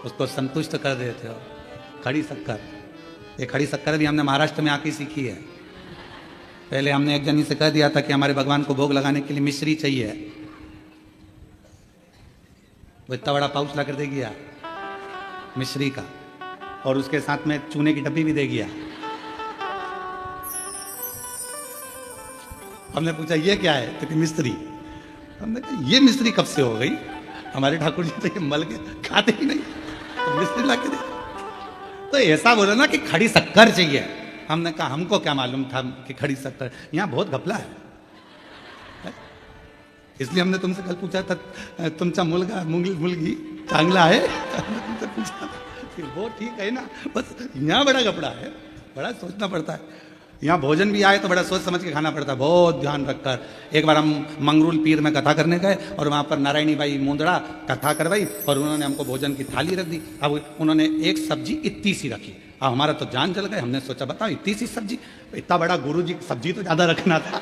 उसको संतुष्ट कर देते हो। खड़ी शक्कर, ये खड़ी शक्कर भी हमने महाराष्ट्र में आके सीखी है। पहले हमने एक जनी से कह दिया था कि हमारे भगवान को भोग लगाने के लिए मिश्री चाहिए, वो इतना बड़ा पाउच ला कर दे गया मिश्री का, और उसके साथ में चूने की डब्बी भी दे गया। हमने पूछा ये क्या है, तो मिश्री। हमने कहा ये मिश्री कब से हो गई, हमारे ठाकुर जी तो ये मल के खाते ही नहीं, तो मिश्री ला के दे। तो ऐसा बोला ना कि खड़ी शक्कर चाहिए। हमने कहा हमको क्या मालूम था कि खड़ी शक्कर, यहाँ बहुत घपला है। इसलिए हमने तुमसे कल पूछा था तुमचा मुलगा मुलगी चांगला है, तुमसे पूछा था कि वो ठीक है ना। बस यहाँ बड़ा कपड़ा है, बड़ा सोचना पड़ता है। यहाँ भोजन भी आए तो बड़ा सोच समझ के खाना पड़ता है, बहुत ध्यान रखकर। एक बार हम मंगरूल पीर में कथा करने गए और वहाँ पर नारायणी बाई मुंदड़ा कथा करवाई और उन्होंने हमको भोजन की थाली रख दी। अब उन्होंने एक सब्जी इतनी सी रखी, अब हमारा तो जान चल गए। हमने सोचा बताओ इतनी सी सब्जी, इतना बड़ा गुरु जी सब्जी तो ज़्यादा रखना था।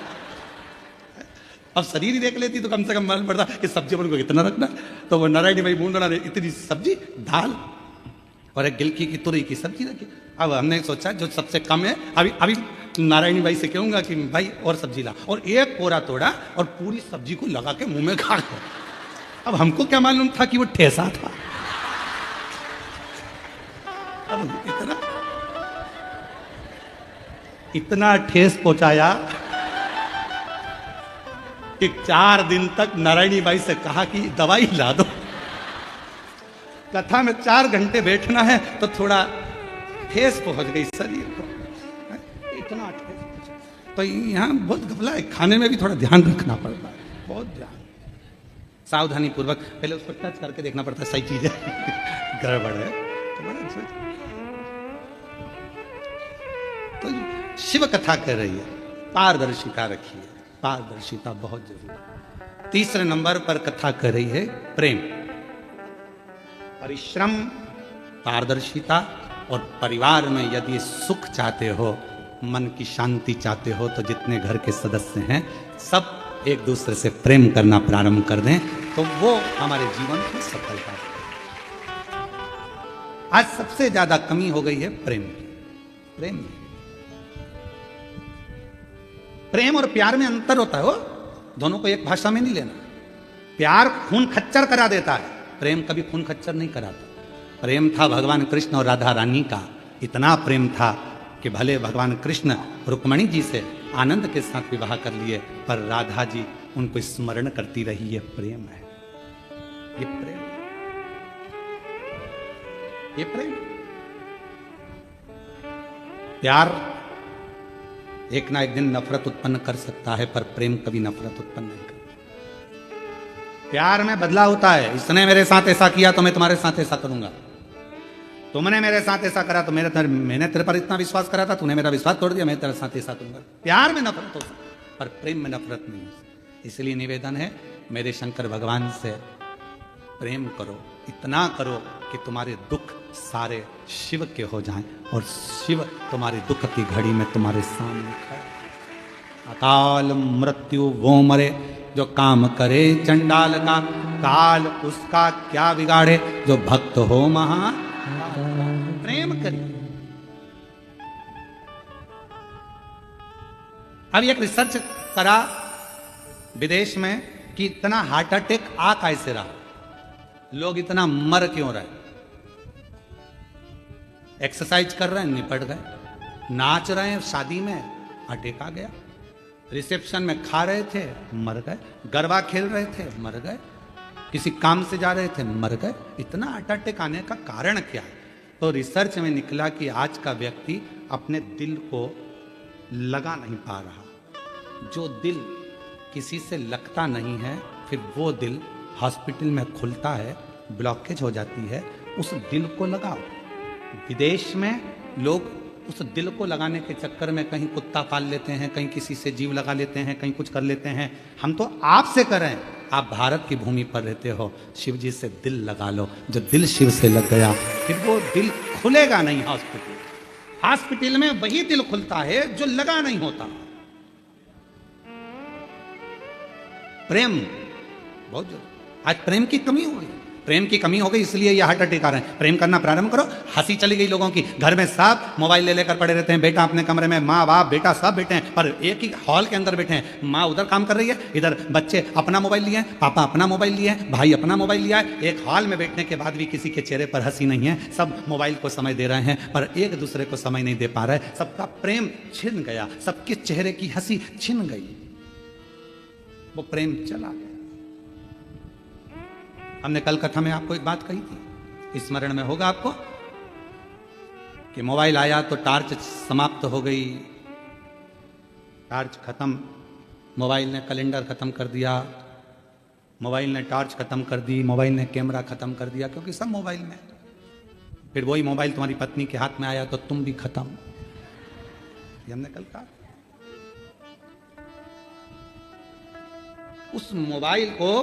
अब शरीर ही देख लेती तो कम से कम मालूम पड़ता कि सब्जी अपन को कितना रखना। तो वो नारायणी भाई मुंदड़ा ने इतनी सब्जी, दाल और एक गिलकी की तुरई की सब्जी रखी। अब हमने सोचा जो सबसे कम है, अभी नारायणी भाई से कहूंगा कि भाई और सब्जी ला, और एक कोरा तोड़ा और पूरी सब्जी को लगा के मुंह में खा गया। अब हमको क्या मालूम था कि वो ठेसा था। अब इतना ठेस पहुंचाया कि 4 दिन तक नारायणी बाई से कहा कि दवाई ला दो। कथा में 4 घंटे बैठना है तो थोड़ा ठेस पहुंच गई शरीर को, इतना ठेस। तो यहाँ बहुत घपला है, खाने में भी थोड़ा ध्यान रखना पड़ता है, बहुत ध्यान, सावधानी पूर्वक। पहले उसको टच करके देखना पड़ता है सही चीज है गड़बड़ है तो बड़ा सोच। तो शिव कथा कर रही है, पारदर्शिता रखिए, पारदर्शिता बहुत जरूरी। तीसरे नंबर पर कथा कर रही है प्रेम, परिश्रम, पारदर्शिता और परिवार में यदि सुख चाहते हो, मन की शांति चाहते हो, तो जितने घर के सदस्य हैं सब एक दूसरे से प्रेम करना प्रारंभ कर दें तो वो हमारे जीवन की सफलता है। आज सबसे ज्यादा कमी हो गई है प्रेम की। प्रेम और प्यार में अंतर होता है, वो दोनों को एक भाषा में नहीं लेना। प्यार खून खच्चर करा देता है, प्रेम कभी खून खच्चर नहीं कराता। प्रेम था भगवान कृष्ण और राधा रानी का, इतना प्रेम था कि भले भगवान कृष्ण रुक्मणी जी से आनंद के साथ विवाह कर लिए, पर राधा जी उनको स्मरण करती रही। ये प्रेम है, ये प्रेम, ये प्रेम। प्यार एक ना एक दिन नफरत उत्पन्न कर सकता है, पर प्रेम कभी नफरत उत्पन्न नहीं करता। प्यार में बदलाव होता है, इसने मेरे साथ ऐसा किया तो मैं तुम्हारे साथ ऐसा करूंगा, तुमने मेरे साथ ऐसा करा तो मैंने तेरे पर इतना विश्वास करा था, तूने मेरा विश्वास तोड़ दिया, मैं तेरे साथ ऐसा करूंगा। प्यार में नफरत हो सकती है पर प्रेम में नफरत नहीं हो सकती। इसलिए निवेदन है मेरे शंकर भगवान से, प्रेम करो, इतना करो कि तुम्हारे दुख सारे शिव के हो जाएं और शिव तुम्हारे दुख की घड़ी में तुम्हारे सामने खड़े। अकाल मृत्यु वो मरे जो काम करे चंडाल का, काल उसका क्या बिगाड़े जो भक्त हो महा। प्रेम करिए। अब एक रिसर्च करा विदेश में कि इतना हार्ट अटैक आ कैसे रहा, लोग इतना मर क्यों रहे। एक्सरसाइज कर रहे हैं निपट गए, नाच रहे हैं शादी में अटैक आ गया, रिसेप्शन में खा रहे थे मर गए, गरबा खेल रहे थे मर गए, किसी काम से जा रहे थे मर गए। इतना हार्ट अटैक आने का कारण क्या है? तो रिसर्च में निकला कि आज का व्यक्ति अपने दिल को लगा नहीं पा रहा। जो दिल किसी से लगता नहीं है, फिर वो दिल हॉस्पिटल में खुलता है, ब्लॉकेज हो जाती है, उस दिल को लगाओ। विदेश में लोग उस दिल को लगाने के चक्कर में कहीं कुत्ता पाल लेते हैं, कहीं किसी से जीव लगा लेते हैं, कहीं कुछ कर लेते हैं। हम तो आपसे करें, आप भारत की भूमि पर रहते हो, शिव जी से दिल लगा लो। जो दिल शिव से लग गया फिर वो दिल खुलेगा नहीं। हॉस्पिटल में वही दिल खुलता है जो लगा नहीं होता। प्रेम बहुत जरूरी। आज प्रेम की कमी हो गई, प्रेम की कमी हो गई, इसलिए ये हार्ट अटैक आ रहे हैं। प्रेम करना प्रारंभ करो। हंसी चली गई लोगों की, घर में सब मोबाइल ले लेकर पड़े रहते हैं, बेटा अपने कमरे में, माँ बाप बेटा सब बैठे हैं, पर एक ही हॉल के अंदर बैठे हैं। माँ उधर काम कर रही है, इधर बच्चे अपना मोबाइल लिए हैं, पापा अपना मोबाइल लिए हैं, भाई अपना मोबाइल लिया है। एक हॉल में बैठने के बाद भी किसी के चेहरे पर हंसी नहीं है, सब मोबाइल को समय दे रहे हैं, पर एक दूसरे को समय नहीं दे पा रहे। सबका प्रेम छिन गया, सबके चेहरे की हंसी छिन गई, वो प्रेम चला गया। हमने कल कथा में आपको एक बात कही थी, स्मरण में होगा आपको, कि मोबाइल आया तो टार्च समाप्त हो गई, टार्च खत्म, मोबाइल ने कैलेंडर खत्म कर दिया, मोबाइल ने टॉर्च खत्म कर दी, मोबाइल ने कैमरा खत्म कर दिया, क्योंकि सब मोबाइल में। फिर वही मोबाइल तुम्हारी पत्नी के हाथ में आया तो तुम भी खत्म। ये हमने कल कहा। उस मोबाइल को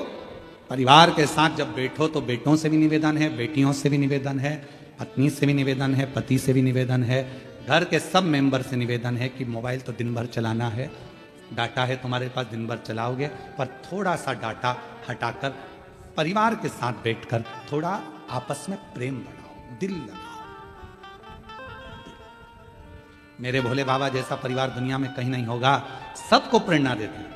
परिवार के साथ जब बैठो तो बेटों से भी निवेदन है, बेटियों से भी निवेदन है, पत्नी से भी निवेदन है, पति से भी निवेदन है, घर के सब मेंबर से निवेदन है कि मोबाइल तो दिन भर चलाना है, डाटा है तुम्हारे पास, दिन भर चलाओगे, पर थोड़ा सा डाटा हटाकर परिवार के साथ बैठकर थोड़ा आपस में प्रेम बढ़ाओ, दिल लगाओ। मेरे भोले बाबा जैसा परिवार दुनिया में कहीं नहीं होगा। सबको प्रेरणा देते हैं।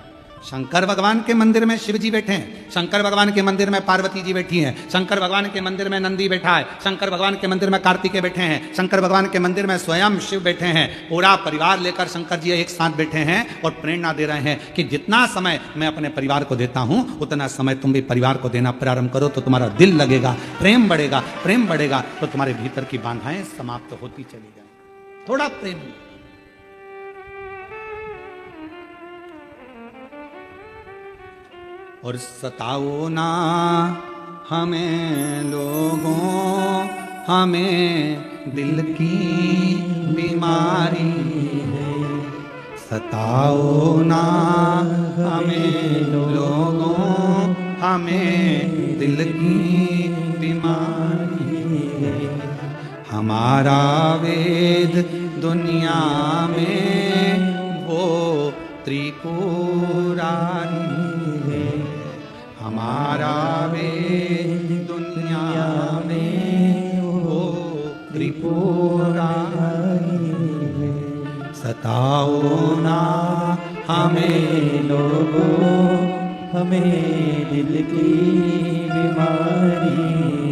शंकर भगवान के मंदिर में शिव जी बैठे हैं, शंकर भगवान के मंदिर में पार्वती जी बैठी हैं, शंकर भगवान के मंदिर में नंदी बैठा है, शंकर भगवान के मंदिर में कार्तिकेय बैठे हैं, शंकर भगवान के मंदिर में स्वयं शिव बैठे हैं। पूरा परिवार लेकर शंकर जी एक साथ बैठे हैं और प्रेरणा दे रहे हैं कि जितना समय मैं अपने परिवार को देता हूं उतना समय तुम भी परिवार को देना प्रारंभ करो, तो तुम्हारा दिल लगेगा, प्रेम बढ़ेगा, प्रेम बढ़ेगा तो तुम्हारे भीतर की बाधाएं समाप्त होती चली जाएंगी। थोड़ा प्रेम। और सताओ ना हमें लोगों, हमें दिल की बीमारी है। सताओ ना हमें लोगों, हमें दिल की बीमारी है। हमारा वेद दुनिया में वो त्रिपुरारी है। हमारा वेद दुनिया में वो त्रिपुरारी है। सताओ ना हमें लोगों, हमें दिल की बीमारी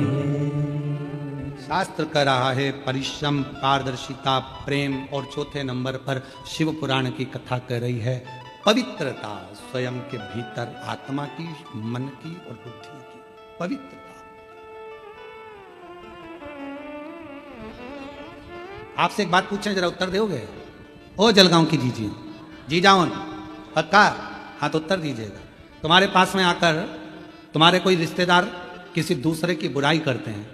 है। शास्त्र कह रहा है परिश्रम, पारदर्शिता, प्रेम, और चौथे नंबर पर शिव पुराण की कथा कह रही है पवित्रता, स्वयं के भीतर आत्मा की, मन की और बुद्धि की पवित्रता। आपसे एक बात पूछें, जरा उत्तर दोगे? ओ जलगांव की जीजी, जी जाओ पक्का? हाँ तो उत्तर दीजिएगा। तुम्हारे पास में आकर तुम्हारे कोई रिश्तेदार किसी दूसरे की बुराई करते हैं,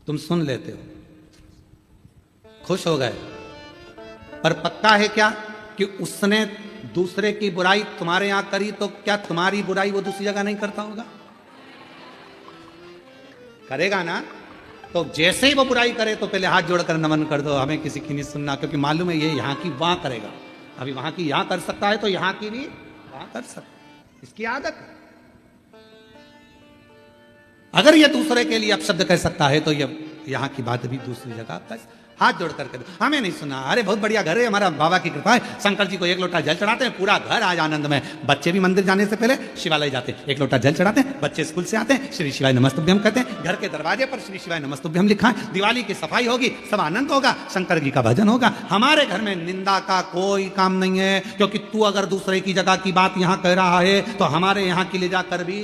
तुम सुन लेते हो, खुश हो गए, पर पक्का है क्या कि उसने दूसरे की बुराई तुम्हारे यहां करी तो क्या तुम्हारी बुराई वो दूसरी जगह नहीं करता होगा? करेगा ना? तो जैसे ही वो बुराई करे तो पहले हाथ जोड़कर नमन कर दो, हमें किसी की नहीं सुनना, क्योंकि मालूम है ये यहां की वहां करेगा। अभी वहां की यहां कर सकता है तो यहां की भी वहां कर सकता है, इसकी आदत है। अगर ये दूसरे के लिए अपशब्द कह सकता है तो ये यहां की बात भी दूसरी जगह कर। हाथ जोड़ करके हमें नहीं सुना, अरे बहुत बढ़िया घर है हमारा, बाबा की कृपा है, शंकर जी को एक लोटा जल चढ़ाते हैं, पूरा घर आज आनंद में। बच्चे भी मंदिर जाने से पहले शिवालय जाते हैं, एक लोटा जल चढ़ाते हैं, बच्चे स्कूल से आते हैं, श्री शिवाय नमस्तुभ्यम कहते हैं, घर के दरवाजे पर श्री शिवाय नमस्तुभ्यम लिखा है, दिवाली की सफाई होगी, सब आनंद होगा, शंकर जी का भजन होगा। हमारे घर में निंदा का कोई काम नहीं है, क्योंकि तू अगर दूसरे की जगह की बात यहाँ कह रहा है तो हमारे यहाँ की ले जाकर भी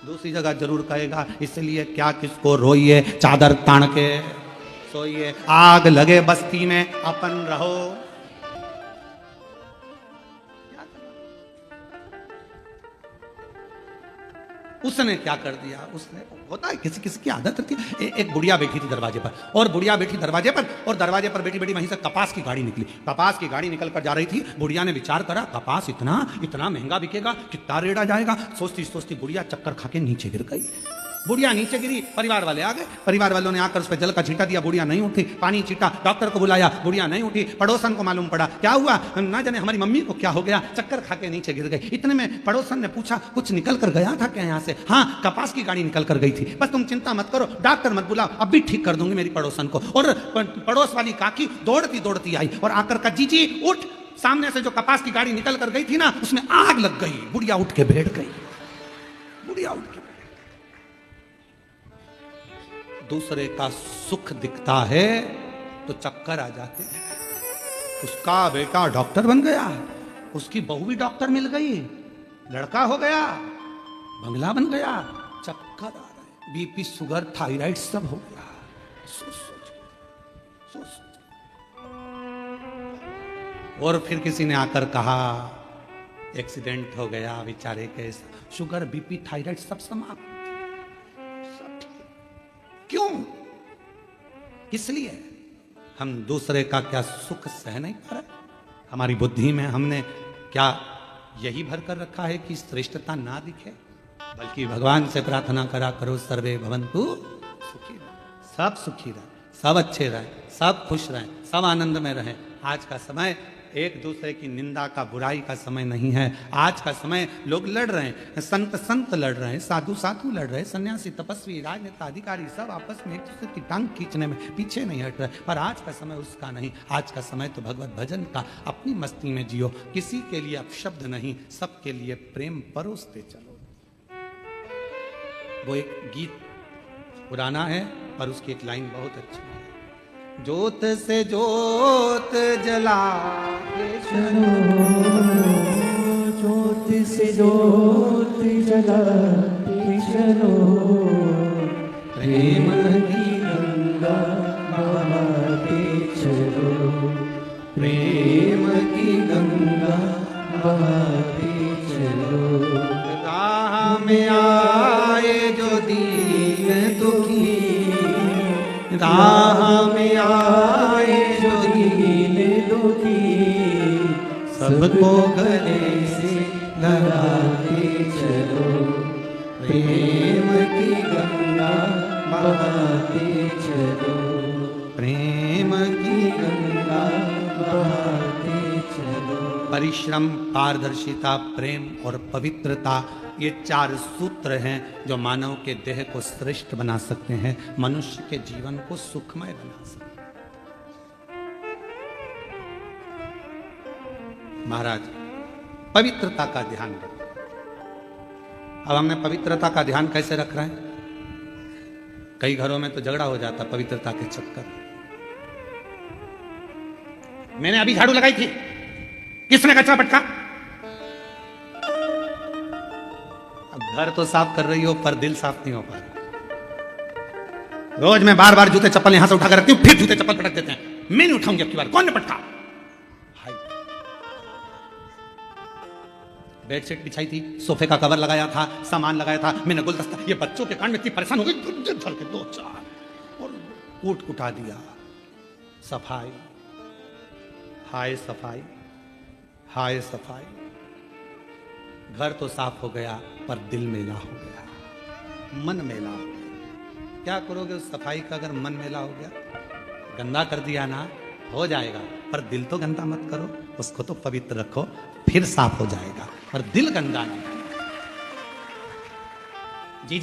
दूसरी जगह जरूर कहेगा। इसलिए क्या किसको रोइए, चादर तान के सोइए, आग लगे बस्ती में अपन रहो। उसने क्या कर दिया? उसने, होता है किसी किसी की आदत रहती है। एक बुढ़िया बैठी थी दरवाजे पर, और बुढ़िया बैठी दरवाजे पर, और दरवाजे पर बैठी बैठी वहीं से कपास की गाड़ी निकली। कपास की गाड़ी निकल कर जा रही थी। बुढ़िया ने विचार करा, कपास इतना इतना महंगा बिकेगा, कितना रेड़ा जाएगा। सोचती सोचती बुढ़िया चक्कर खा के नीचे गिर गई। बुढ़िया नीचे गिरी, परिवार वाले आ गए, परिवार वालों ने आकर उस पर जल का छींटा दिया, बुढ़िया नहीं उठी, पानी छींटा, डॉक्टर को बुलाया, बुढ़िया नहीं उठी, पड़ोसन को मालूम पड़ा, क्या हुआ ना जाने हमारी मम्मी को क्या हो गया, चक्कर खा के नीचे गिर गई। इतने में पड़ोसन ने पूछा, कुछ निकल कर गया था क्या यहाँ से? हाँ, कपास की गाड़ी निकल कर गई थी, बस तुम चिंता मत करो, डॉक्टर मत बुलाओ, अब भी ठीक कर दूंगी मेरी पड़ोसन को। और पड़ोस वाली काकी दौड़ती दौड़ती आई और आकर कहा, जीजी उठ, सामने से जो कपास की गाड़ी निकल कर गई थी ना, उसमें आग लग गई। बुढ़िया उठ के बैठ गई, बुढ़िया उठ के। दूसरे का सुख दिखता है तो चक्कर आ जाते हैं। उसका बेटा डॉक्टर बन गया, उसकी बहू भी डॉक्टर मिल गई, लड़का हो गया, बंगला बन गया, चक्कर आ रहे, बीपी शुगर थायराइड सब हो गया। सोच सोच सोच। और फिर किसी ने आकर कहा, एक्सीडेंट हो गया बेचारे के, शुगर बीपी थायराइड सब समाप्त। क्यों? किस लिए? हम दूसरे का क्या सुख सह नहीं पा रहे? हमारी बुद्धि में हमने क्या यही भर कर रखा है कि श्रेष्ठता ना दिखे? बल्कि भगवान से प्रार्थना करा करो, सर्वे भवन्तु सुखी, सब सुखी रहे, सब अच्छे रहे, सब खुश रहे, सब आनंद में रहे। आज का समय एक दूसरे की निंदा का, बुराई का समय नहीं है। आज का समय लोग लड़ रहे हैं, संत संत लड़ रहे हैं, साधु साधु लड़ रहे हैं, सन्यासी तपस्वी राजनेता अधिकारी सब आपस में एक दूसरे की टांग खींचने में पीछे नहीं हट रहे। पर आज का समय उसका नहीं। आज का समय तो भगवत भजन का। अपनी मस्ती में जियो, किसी के लिए अपशब्द नहीं, सबके लिए प्रेम परोसते चलो। वो एक गीत पुराना है पर उसकी एक लाइन बहुत अच्छी है। ज्योत से ज्योत जला के चलो, ज्योत से ज्योत जला के चलो, प्रेम की गंगा बहाते चलो, प्रेम की गंगा बहाते चलो। राह में आए जो दीन दुखी, राह में आए जो दीन दुखी, सबको गले से लगाते चलो, प्रेम की गंगा बहाते चलो, प्रेम की गंगा बहाते चलो। परिश्रम, पारदर्शिता, प्रेम और पवित्रता, ये 4 सूत्र हैं जो मानव के देह को श्रेष्ठ बना सकते हैं, मनुष्य के जीवन को सुखमय बना सकते हैं। महाराज, पवित्रता का ध्यान रखो। अब हमने पवित्रता का ध्यान कैसे रख रहे हैं? कई घरों में तो झगड़ा हो जाता पवित्रता के चक्कर। मैंने अभी झाड़ू लगाई थी, किसने कचरा पटका? अब घर तो साफ कर रही हो पर दिल साफ नहीं हो पा रहा। रोज मैं बार बार जूते चप्पल यहां से उठाकर रखती हूं, फिर जूते चप्पल पटक देते हैं। मैं नहीं उठाऊंगी अब की बार। कौन ने पटका? बेडशीट बिछाई थी, सोफे का कवर लगाया था, सामान लगाया था, मैंने गुलदस्ता, ये बच्चों के कांड में इतनी परेशान हो गई, धर के 2-4 और कूट कुटा दिया। सफाई, हाय सफाई, हाय सफाई। घर तो साफ हो गया पर दिल मेला हो गया, मन मेला हो गया। क्या करोगे उस सफाई का अगर मन मेला हो गया? गंदा कर दिया ना, हो जाएगा, पर दिल तो गंदा मत करो, उसको तो पवित्र रखो, फिर साफ हो जाएगा, पर दिल गंदा नहीं। जी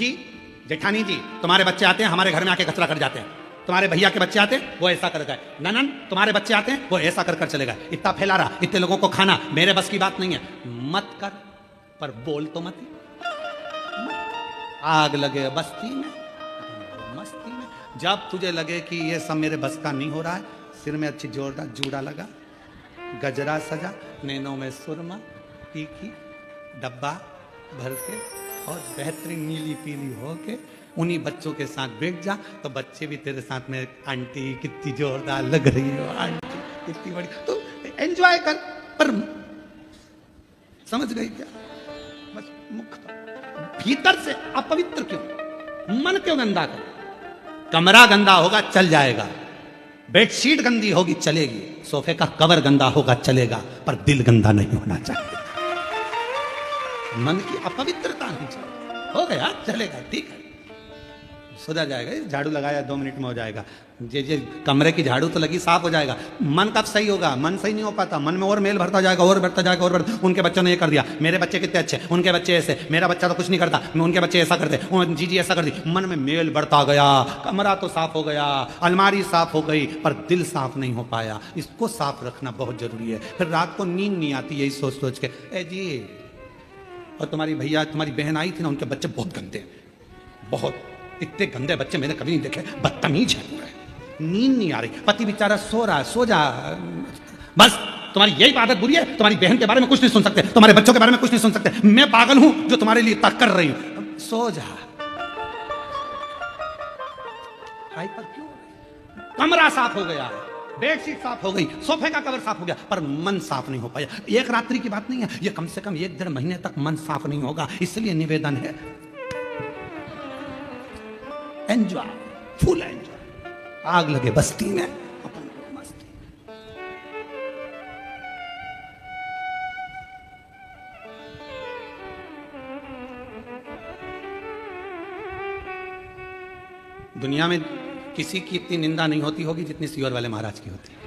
जेठानी जी, तुम्हारे बच्चे आते हैं हमारे घर में आके कचरा कर जाते हैं। तुम्हारे भैया के बच्चे आते हैं वो ऐसा कर गए। ननन, तुम्हारे बच्चे आते हैं वो ऐसा कर कर चले गए। इतना फैला रहा, इतने लोगों को खाना, मेरे बस की बात नहीं है। मत कर, पर बोल तो मत। आग लगे बस्ती में, मस्ती में। जब तुझे लगे कि ये सब मेरे बस का नहीं हो रहा है, सिर में अच्छी जोरदार जूड़ा लगा, गजरा सजा, नैनों में सुरमा, टीकी, डब्बा भर के और बेहतरीन नीली पीली होके उन्हीं बच्चों के साथ बैठ जा, तो बच्चे भी तेरे साथ में, आंटी कितनी जोरदार लग रही हो, आंटी कितनी बड़ी, तो एंजॉय कर। पर समझ गई क्या? बस मुख भीतर से अपवित्र क्यों? मन क्यों गंदा कर? कमरा गंदा होगा चल जाएगा, बेडशीट गंदी होगी चलेगी, सोफे का कवर गंदा होगा चलेगा, पर दिल गंदा नहीं होना चाहिए। मन की अपवित्रता नहीं चाहिए। हो गया चलेगा, ठीक है, सुधर जाएगा। झाड़ू लगाया 2 मिनट में हो जाएगा। ये कमरे की झाड़ू तो लगी, साफ हो जाएगा। मन कब सही होगा? मन सही नहीं हो पाता, मन में और मेल भरता जाएगा, और बढ़ता जाएगा, और बढ़ता। उनके बच्चों ने ये कर दिया, मेरे बच्चे कितने अच्छे, उनके बच्चे ऐसे, मेरा बच्चा तो कुछ नहीं करता, उनके बच्चे ऐसा करते, जी ऐसा कर दी। मन में मेल बढ़ता गया, कमरा तो साफ हो गया, अलमारी साफ हो गई, पर दिल साफ नहीं हो पाया। इसको साफ रखना बहुत जरूरी है। फिर रात को नींद नहीं आती यही सोच सोच के। ए जी, और तुम्हारी भैया तुम्हारी बहन आई थी ना, उनके बच्चे बहुत गंदे हैं, बहुत, इतने गंदे बच्चे मैंने कभी नहीं देखे, बदतमीज है पूरे। नींद नहीं आ रही, पति बेचारा सो रहा है, सो जा, बस तुम्हारी यही आदत बुरी है। तुम्हारी बहन के बारे में कुछ नहीं सुन सकते, तुम्हारे बच्चों के बारे में कुछ नहीं सुन सकते। मैं पागल हूं जो तुम्हारे लिए इतना कर रही हूं, सो जा। हाइपर क्यों? कमरा साफ हो गया है, बेडशीट साफ हो गई, सोफे का कवर साफ हो गया, पर मन साफ नहीं हो पाया। एक रात्रि की बात नहीं है, ये कम से कम 1-1.5 महीने तक मन साफ नहीं होगा। इसलिए निवेदन है, एंजॉय, फुल एंजॉय। आग लगे बस्ती में, अपन मस्ती। दुनिया में किसी की इतनी निंदा नहीं होती होगी जितनी सीवर वाले महाराज की होती है।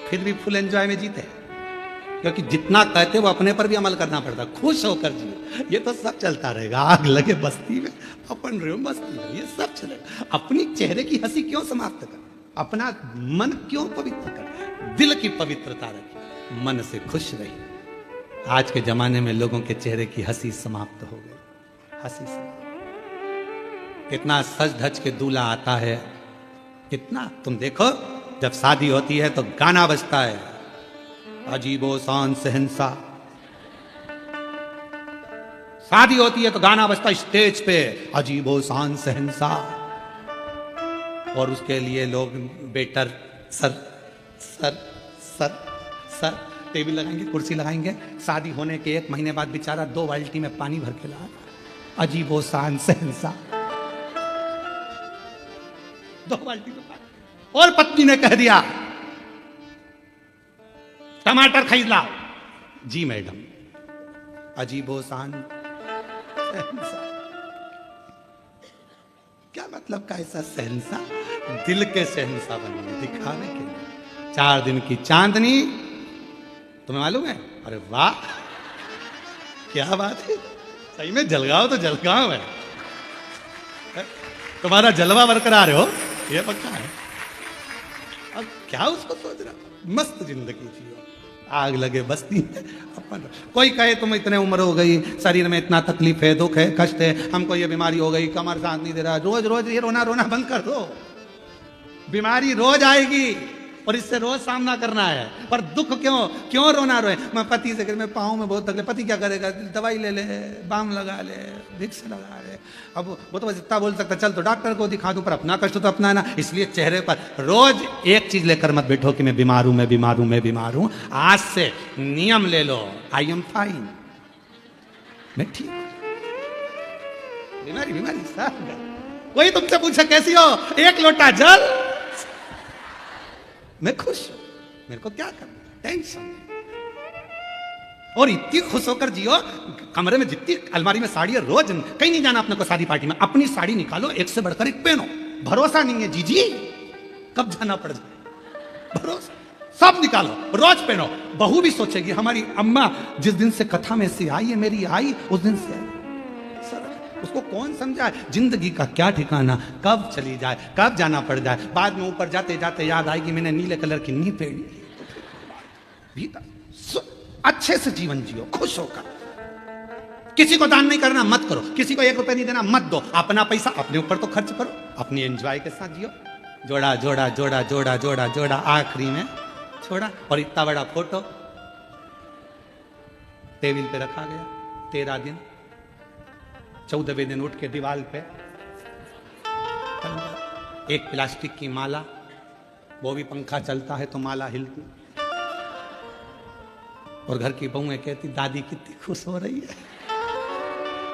फिर भी फुल एंजॉय में जीते, क्योंकि जितना कहते वो अपने पर भी अमल करना पड़ता। खुश होकर जियो, ये तो सब चलता रहेगा। आग लगे बस्ती में, अपन रहो मस्ती में, ये सब चलेगा। अपनी चेहरे की हंसी क्यों समाप्त कर, अपना मन क्यों पवित्र कर, दिल की पवित्रता रखी, मन से खुश रही। आज के जमाने में लोगों के चेहरे की हंसी समाप्त हो गई, हंसी समाप्त। कितना सज धज के दूल्हा आता है, कितना, तुम देखो जब शादी होती है तो गाना बजता है, अजीबो शान सहनसा। शादी होती है तो गाना बजता है स्टेज पे, अजीबो शान सहनसा। और उसके लिए लोग better sir sir sir sir table लगाएंगे, कुर्सी लगाएंगे। शादी होने के 1 महीने बाद बेचारा 2 बाल्टी में पानी भर के लाया, अजीबो शान सहनसा, 2 बाल्टी में पानी। और पत्नी ने कह दिया टमाटर खरीद लाओ, जी मैडम, अजीबो शान सहनसा। क्या मतलब का ऐसा सहनसा, दिल के सहनसा बनेंगे दिखाने के लिए। 4 दिन की चांदनी, तुम्हें मालूम है? अरे वाह, क्या बात है, सही में जलगांव तो जलगांव है। तुम्हारा जलवा बरकरार हो, ये पक्का है। अब क्या उसको सोच रहा, मस्त जिंदगी जियो, आग लगे बस्ती में अपन। कोई कहे तुम इतने उम्र हो गई, शरीर में इतना तकलीफ है, दुख है, कष्ट है, हमको ये बीमारी हो गई, कमर साथ नहीं दे रहा, रोज रोज ये रोना रोना बंद कर दो। बीमारी रोज आएगी और इससे रोज सामना करना है। पर दुख क्यों रोना रोए। मैं पति से मैं पाँव में बहुत तकलीफ, पति क्या करेगा, दवाई ले ले, बाम लगा ले, विक्स लगा ले। अब वो तो बस इतना बोल सकता, चल तो डॉक्टर को दिखा दूं, पर अपना कष्ट तो अपना है ना। इसलिए चेहरे पर रोज एक चीज लेकर मत बैठो कि मैं बीमार हूं, मैं बीमार हूं, मैं बीमार हूं। आज से नियम ले लो, आई एम फाइन, मैं ठीक। बीमारी बीमारी साफ। वही तुमसे पूछा कैसी हो, 1 लोटा जल, मैं खुश हूं, मेरे को क्या करना, टेंशन। और इतनी खुश होकर जियो, कमरे में जितनी अलमारी में साड़ी है, रोज कहीं नहीं जाना अपने को शादी पार्टी में, अपनी साड़ी निकालो, एक से बढ़कर एक पहनो। भरोसा नहीं है जीजी, कब जाना पड़ जाए, भरोसा सब निकालो, रोज पहनो। बहू भी सोचेगी, हमारी अम्मा जिस दिन से कथा में से आई है, मेरी आई उस दिन से आई। उसको कौन समझाए, जिंदगी का क्या ठिकाना, कब चली जाए, कब जाना पड़ जाए। बाद में ऊपर जाते जाते याद आएगी मैंने नीले कलर की नी पहनी। भीतर अच्छे से जीवन जियो, खुश होकर। किसी को दान नहीं करना, मत करो। किसी को 1 रुपया नहीं देना, मत दो। अपना पैसा अपने ऊपर तो खर्च करो, अपनी एंजॉय के साथ जियो। जोड़ा जोड़ा जोड़ा जोड़ा जोड़ा जोड़ा, आखिरी में छोड़ा। और इतना बड़ा फोटो टेबल पे रखा गया। 13 दिन, 14वें दिन उठ के दीवार पे एक प्लास्टिक की माला, वो भी पंखा चलता है तो माला हिलती। और घर की बहुएं कहती, दादी कितनी खुश हो रही है।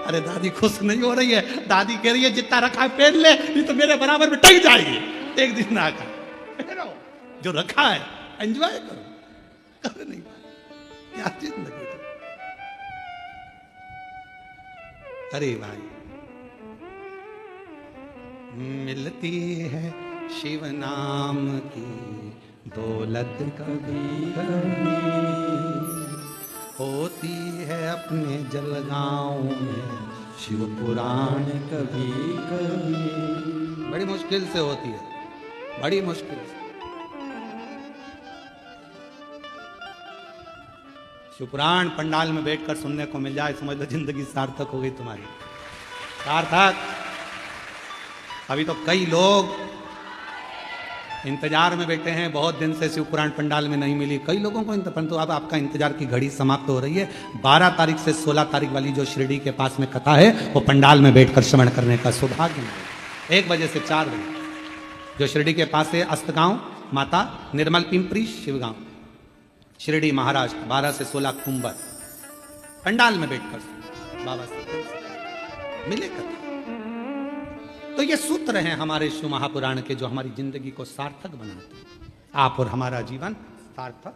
अरे दादी खुश नहीं हो रही है, दादी कह रही है जितना रखा है पहन ले, नहीं तो मेरे बराबर में टक जाएगी। एक दिन ना कर, जो रखा है एंजॉय करो, कर नहीं क्या जिंदगी। अरे भाई, मिलती है शिव नाम की दौलत कभी कभी, होती है अपने जलगांव में शिव पुराण कभी कभी। बड़ी मुश्किल से होती है, बड़ी मुश्किल से। शिवपुराण पंडाल में बैठकर सुनने को मिल जाए, समझ लो जिंदगी सार्थक हो गई तुम्हारी, सार्थक। अभी तो कई लोग इंतजार में बैठे हैं, बहुत दिन से शिवपुराण पंडाल में नहीं मिली कई लोगों को, परंतु अब आपका इंतजार की घड़ी समाप्त हो रही है। 12 तारीख से 16 तारीख वाली जो शिरडी के पास में कथा है, वो पंडाल में बैठकर श्रवण करने का सौभाग्य मिलेगा। 1 बजे से 4 बजे जो शिरडी के पास है अस्त गांव, माता निर्मल पिंपरी शिवगांव, शिरडी महाराष्ट्र, 12 से 16 अक्टूबर। पंडाल में बैठकर बाबा से मिले कथा। तो ये सूत्र हैं हमारे शिव महापुराण के, जो हमारी जिंदगी को सार्थक बनाते हैं। आप और हमारा जीवन सार्थक,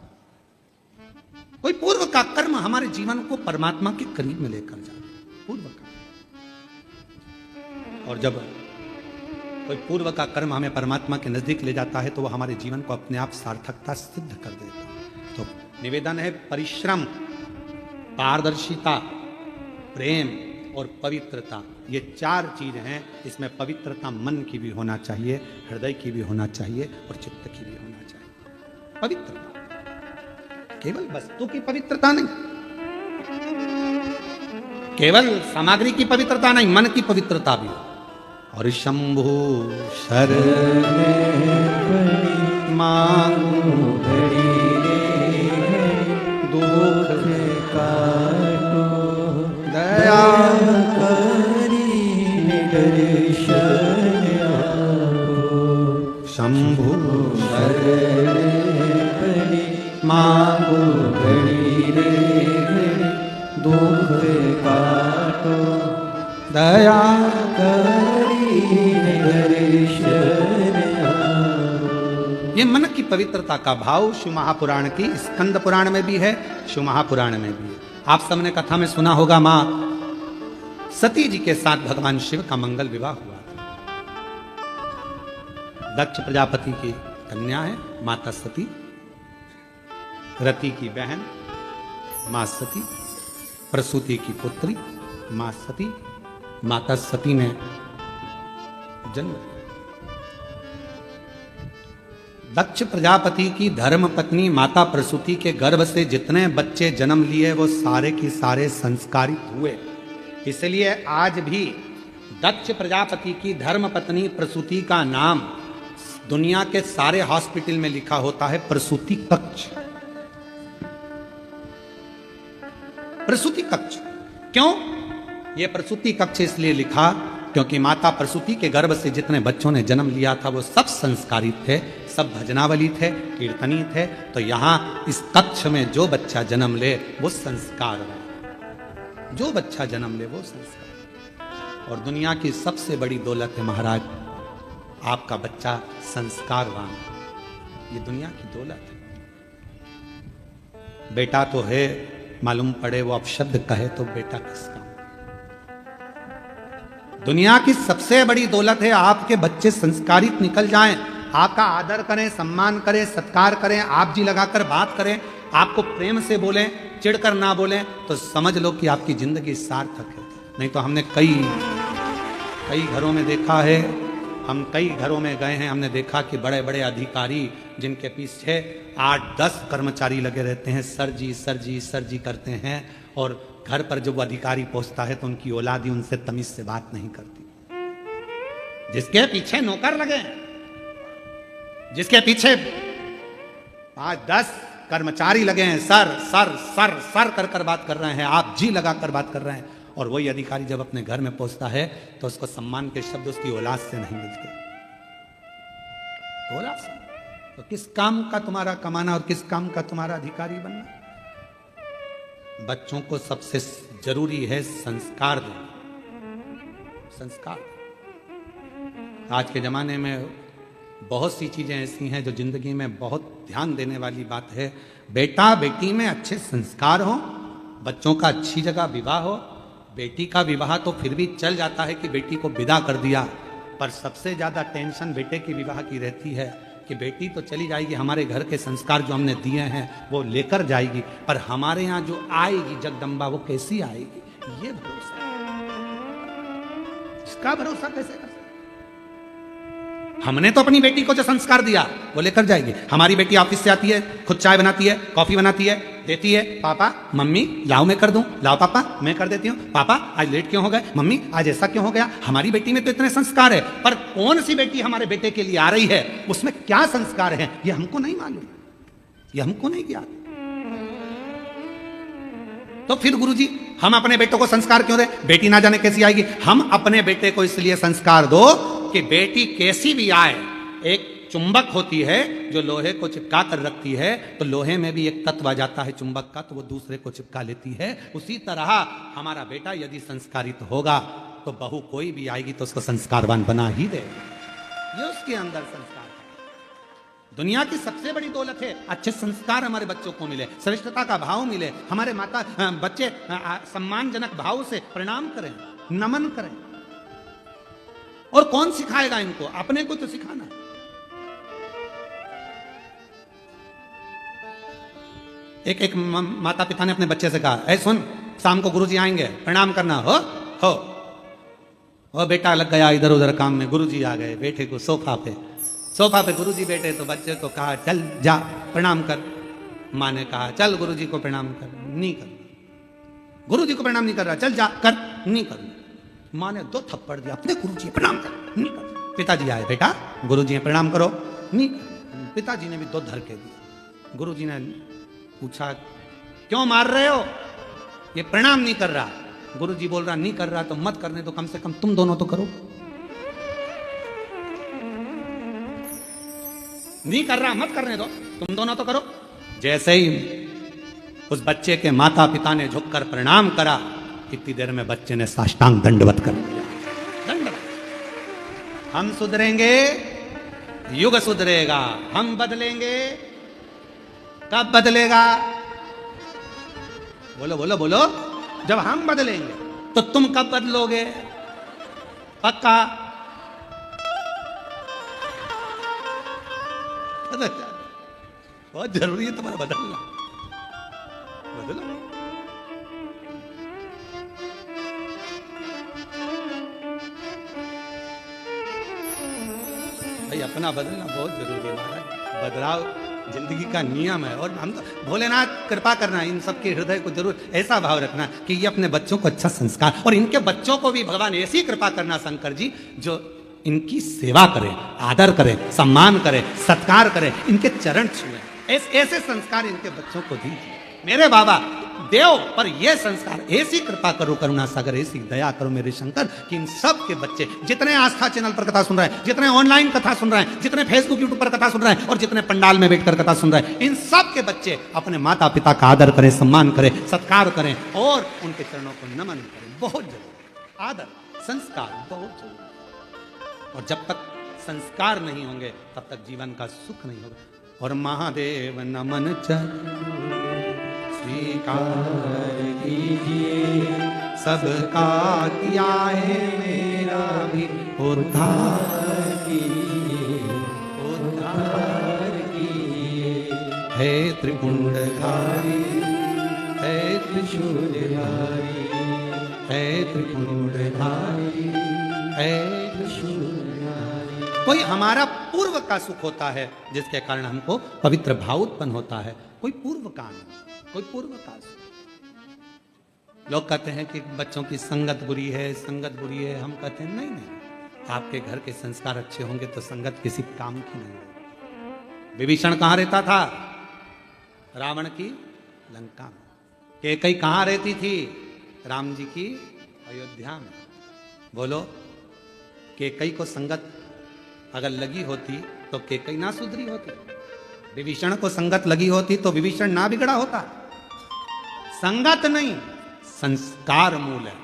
कोई पूर्व का कर्म हमारे जीवन को परमात्मा के करीब में लेकर जाए, पूर्व का। और जब कोई पूर्व का कर्म हमें परमात्मा के नजदीक ले जाता है तो वह हमारे जीवन को अपने आप सार्थकता सिद्ध कर देता है। तो निवेदन है, परिश्रम, पारदर्शिता, प्रेम और पवित्रता, ये 4 चीज हैं। इसमें पवित्रता मन की भी होना चाहिए, हृदय की भी होना चाहिए और चित्त की भी होना चाहिए। पवित्रता केवल वस्तु की पवित्रता नहीं, केवल सामग्री की पवित्रता नहीं, मन की पवित्रता भी। और शंभु शरण मांगू दुख काटो, दया शंभु शरण मांगो दुख काटो, दया ये मन की पवित्रता का भाव शिव महापुराण की स्कंद पुराण में भी है, शिव महापुराण में भी है। आप सबने कथा में सुना होगा, मां सती जी के साथ भगवान शिव का मंगल विवाह हुआ था। दक्ष प्रजापति की कन्या है माता सती, रति की बहन मां सती, प्रसूति की पुत्री मां सती। माता सती ने जन्म, दक्ष प्रजापति की धर्म पत्नी माता प्रसूति के गर्भ से जितने बच्चे जन्म लिए वो सारे के सारे संस्कारित हुए। इसलिए आज भी दक्ष प्रजापति की धर्म पत्नी प्रसूति का नाम दुनिया के सारे हॉस्पिटल में लिखा होता है प्रसूति कक्ष। प्रसूति कक्ष क्यों? यह प्रसूति कक्ष इसलिए लिखा क्योंकि माता प्रसूति के गर्भ से जितने बच्चों ने जन्म लिया था वो सब संस्कारित थे, सब भजनावली थे, कीर्तनी थे। तो यहां इस कक्ष में जो बच्चा जन्म ले वो संस्कार, जो बच्चा जन्म ले वो संस्कार। और दुनिया की सबसे बड़ी दौलत है महाराज आपका बच्चा संस्कारवान, ये दुनिया की दौलत है। बेटा तो है, मालूम पड़े वो अपशब्द कहे तो बेटा किसका। दुनिया की सबसे बड़ी दौलत है आपके बच्चे संस्कारित निकल जाएं, आपका आदर करें, सम्मान करें, सत्कार करें, आप जी लगाकर बात करें, आपको प्रेम से बोलें, चिढ़कर ना बोलें, तो समझ लो कि आपकी जिंदगी सार्थक है। नहीं तो हमने कई घरों में देखा है, हम कई घरों में गए हैं, हमने देखा कि बड़े बड़े अधिकारी जिनके पीछे 8-10 कर्मचारी लगे रहते हैं, सर जी सर जी सर जी करते हैं, और घर पर जब वो अधिकारी पहुंचता है तो उनकी औलादी उनसे तमीज से बात नहीं करती। जिसके पीछे नौकर लगे, जिसके पीछे 5-10 कर्मचारी लगे हैं, सर सर सर सर कर कर बात कर रहे हैं, आप जी लगा कर बात कर रहे हैं, और वही अधिकारी जब अपने घर में पहुंचता है तो उसको सम्मान के शब्द उसकी औलाद से नहीं मिलते। औलाद से तो किस काम का तुम्हारा कमाना और किस काम का तुम्हारा अधिकारी बनना? बच्चों को सबसे जरूरी है संस्कार देना, संस्कार। आज के जमाने में बहुत सी चीजें ऐसी हैं जो जिंदगी में बहुत ध्यान देने वाली बात है। बेटा बेटी में अच्छे संस्कार हो, बच्चों का अच्छी जगह विवाह हो। बेटी का विवाह तो फिर भी चल जाता है कि बेटी को विदा कर दिया, पर सबसे ज्यादा टेंशन बेटे की विवाह की रहती है कि बेटी तो चली जाएगी, हमारे घर के संस्कार जो हमने दिए हैं वो लेकर जाएगी, पर हमारे यहाँ जो आएगी जगदम्बा वो कैसी आएगी, ये भरोसा, इसका भरोसा कैसे कर? हमने तो अपनी बेटी को जो संस्कार दिया वो लेकर जाएगी। हमारी बेटी ऑफिस से आती है, खुद चाय बनाती है, कॉफी बनाती है, देती है, पापा मम्मी लाओ मैं कर दूं, लाओ पापा मैं कर देती हूं, पापा आज लेट क्यों हो गए, मम्मी आज ऐसा क्यों हो गया। हमारी बेटी में तो इतने संस्कार है, पर कौन सी बेटी हमारे बेटे के लिए आ रही है, उसमें क्या संस्कार है ये हमको नहीं मालूम, ये हमको नहीं ज्ञात। तो फिर गुरुजी हम अपने बेटों को संस्कार क्यों दे? बेटी ना जाने कैसी आएगी। हम अपने बेटे को इसलिए संस्कार दो कि बेटी कैसी भी आए, एक चुंबक होती है जो लोहे को चिपका कर रखती है, तो लोहे में भी एक तत्व आ जाता है चुंबक का, तो वो दूसरे को चिपका लेती है। उसी तरह हमारा बेटा यदि संस्कारित होगा तो बहू कोई भी आएगी तो उसको संस्कारवान बना ही दे। ये उसके अंदर संस्कार है। दुनिया की सबसे बड़ी दौलत है अच्छे संस्कार हमारे बच्चों को मिले, श्रेष्ठता का भाव मिले, हमारे माता बच्चे सम्मानजनक भाव से प्रणाम करें, नमन करें। और कौन सिखाएगा इनको? अपने को तो सिखाना है। एक माता पिता ने अपने बच्चे से कहा, ऐ सुन, शाम को गुरुजी आएंगे, प्रणाम करना हो। और बेटा लग गया इधर उधर काम में। गुरुजी आ गए, बैठे को सोफा पे गुरुजी बैठे, तो बच्चे को कहा, चल जा प्रणाम कर। माँ ने कहा, चल गुरुजी को प्रणाम कर। नहीं कर, गुरुजी को प्रणाम नहीं कर रहा, चल जा कर। नहीं कर। माँ ने 2 थप्पड़ दिया, अपने गुरुजी प्रणाम कर। नहीं कर। पिताजी आए, बेटा गुरुजी प्रणाम करो। नहीं कर। पिताजी ने भी 2 धरके दिए। गुरुजी ने पूछा, क्यों मार रहे हो? ये प्रणाम नहीं कर रहा। गुरुजी बोल रहा, नहीं कर रहा तो मत करने दो, कम से कम तुम दोनों तो करो। नहीं कर रहा, मत करने दो, तुम दोनों तो करो। जैसे ही उस बच्चे के माता पिता ने झुककर प्रणाम करा, इतनी देर में बच्चे ने साष्टांग दंडवत कर दिया। दंडवत। हम सुधरेंगे, युग सुधरेगा। हम बदलेंगे, कब बदलेगा? बोलो बोलो बोलो। जब हम बदलेंगे तो तुम कब बदलोगे? पक्का? बहुत जरूरी है तुम्हारा बदलना। बदलो। भाई अपना बदलना बहुत जरूरी है महाराज। बदलाव जिंदगी का नियम है। और हम तो भोलेनाथ कृपा करना, इन सबके हृदय को जरूर ऐसा भाव रखना कि ये अपने बच्चों को अच्छा संस्कार, और इनके बच्चों को भी भगवान ऐसी कृपा करना शंकर जी, जो इनकी सेवा करे, आदर करे, सम्मान करे, सत्कार करे, इनके चरण छुए। ऐसे संस्कार इनके बच्चों को दीजिए मेरे बाबा देव। पर ये संस्कार ऐसी कृपा करो करुणा सागर, ऐसी दया करो मेरे शंकर कि इन सब के बच्चे, जितने आस्था चैनल पर कथा सुन रहे हैं, जितने ऑनलाइन कथा सुन रहे हैं, जितने फेसबुक यूट्यूब पर कथा सुन रहे हैं, और जितने पंडाल में बैठकर कथा सुन रहे हैं, इन सब के बच्चे अपने माता पिता का आदर करें, सम्मान करें, सत्कार करें और उनके चरणों को नमन करें। बहुत जरूरी। आदर संस्कार बहुत जरूरी। और जब तक संस्कार नहीं होंगे तब तक जीवन का सुख नहीं होगा। और महादेव नमन स्वीकार कीजिए, सबका किया है मेरा भी उद्धार कीजिए, उद्धार कीजिए। है त्रिपुंडधारी, है त्रिशूलधारी, है त्रिपुंडधारी, है त्रिशूलधारी। कोई हमारा पूर्व का सुख होता है जिसके कारण हमको पवित्र भाव उत्पन्न होता है। कोई पूर्व का नहीं, कोई पूर्व का सुख। लोग कहते हैं कि बच्चों की संगत बुरी है, संगत बुरी है। हम कहते हैं नहीं नहीं, आपके घर के संस्कार अच्छे होंगे तो संगत किसी काम की नहीं है। विभीषण कहाँ रहता था? रावण की लंका में। कैकई कहाँ रहती थी? राम जी की अयोध्या में। बोलो, कैकई को संगत अगर लगी होती तो कैकई ना सुधरी होती। विभीषण को संगत लगी होती तो विभीषण ना बिगड़ा होता। संगत नहीं, संस्कार मूल है।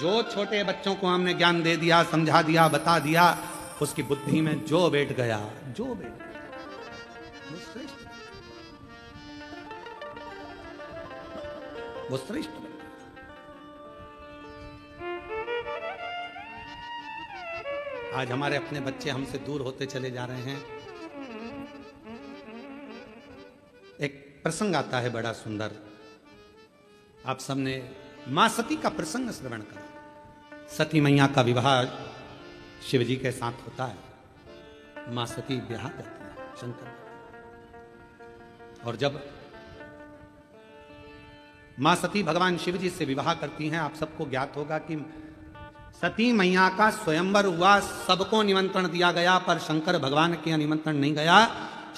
जो छोटे बच्चों को हमने ज्ञान दे दिया, समझा दिया, बता दिया, उसकी बुद्धि में जो बैठ गया, जो बैठ गया वो श्रेष्ठ, वो श्रेष्ठ। आज हमारे अपने बच्चे हमसे दूर होते चले जा रहे हैं। एक प्रसंग आता है बड़ा सुंदर, आप सबने मां सती का प्रसंग श्रवण करा। सती मैया का विवाह शिव जी के साथ होता है। मां सती ब्याह करती है शंकर। और जब मां सती भगवान शिव जी से विवाह करती हैं, आप सबको ज्ञात होगा कि सती मैया का स्वयंवर हुआ, सबको निमंत्रण दिया गया, पर शंकर भगवान के निमंत्रण नहीं गया।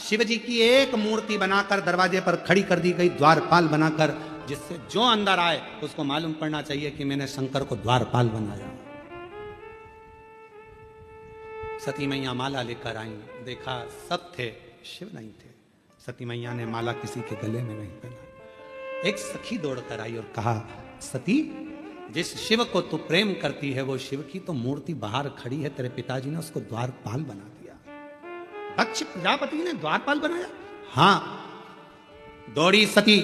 शिव जी की एक मूर्ति बनाकर दरवाजे पर खड़ी कर दी गई, द्वारपाल बनाकर, जिससे जो अंदर आए उसको मालूम पड़ना चाहिए कि मैंने शंकर को द्वारपाल बनाया। सती मैया माला लेकर आई, देखा सब थे, शिव नहीं थे। सती मैया ने माला किसी के गले में नहीं पहना। एक सखी दौड़कर आई और कहा, सती, जिस शिव को तू प्रेम करती है वो शिव की तो मूर्ति बाहर खड़ी है, तेरे पिताजी ने उसको द्वारपाल बना दिया। दक्ष प्रजापति ने द्वारपाल बनाया? हाँ। दौड़ी सती,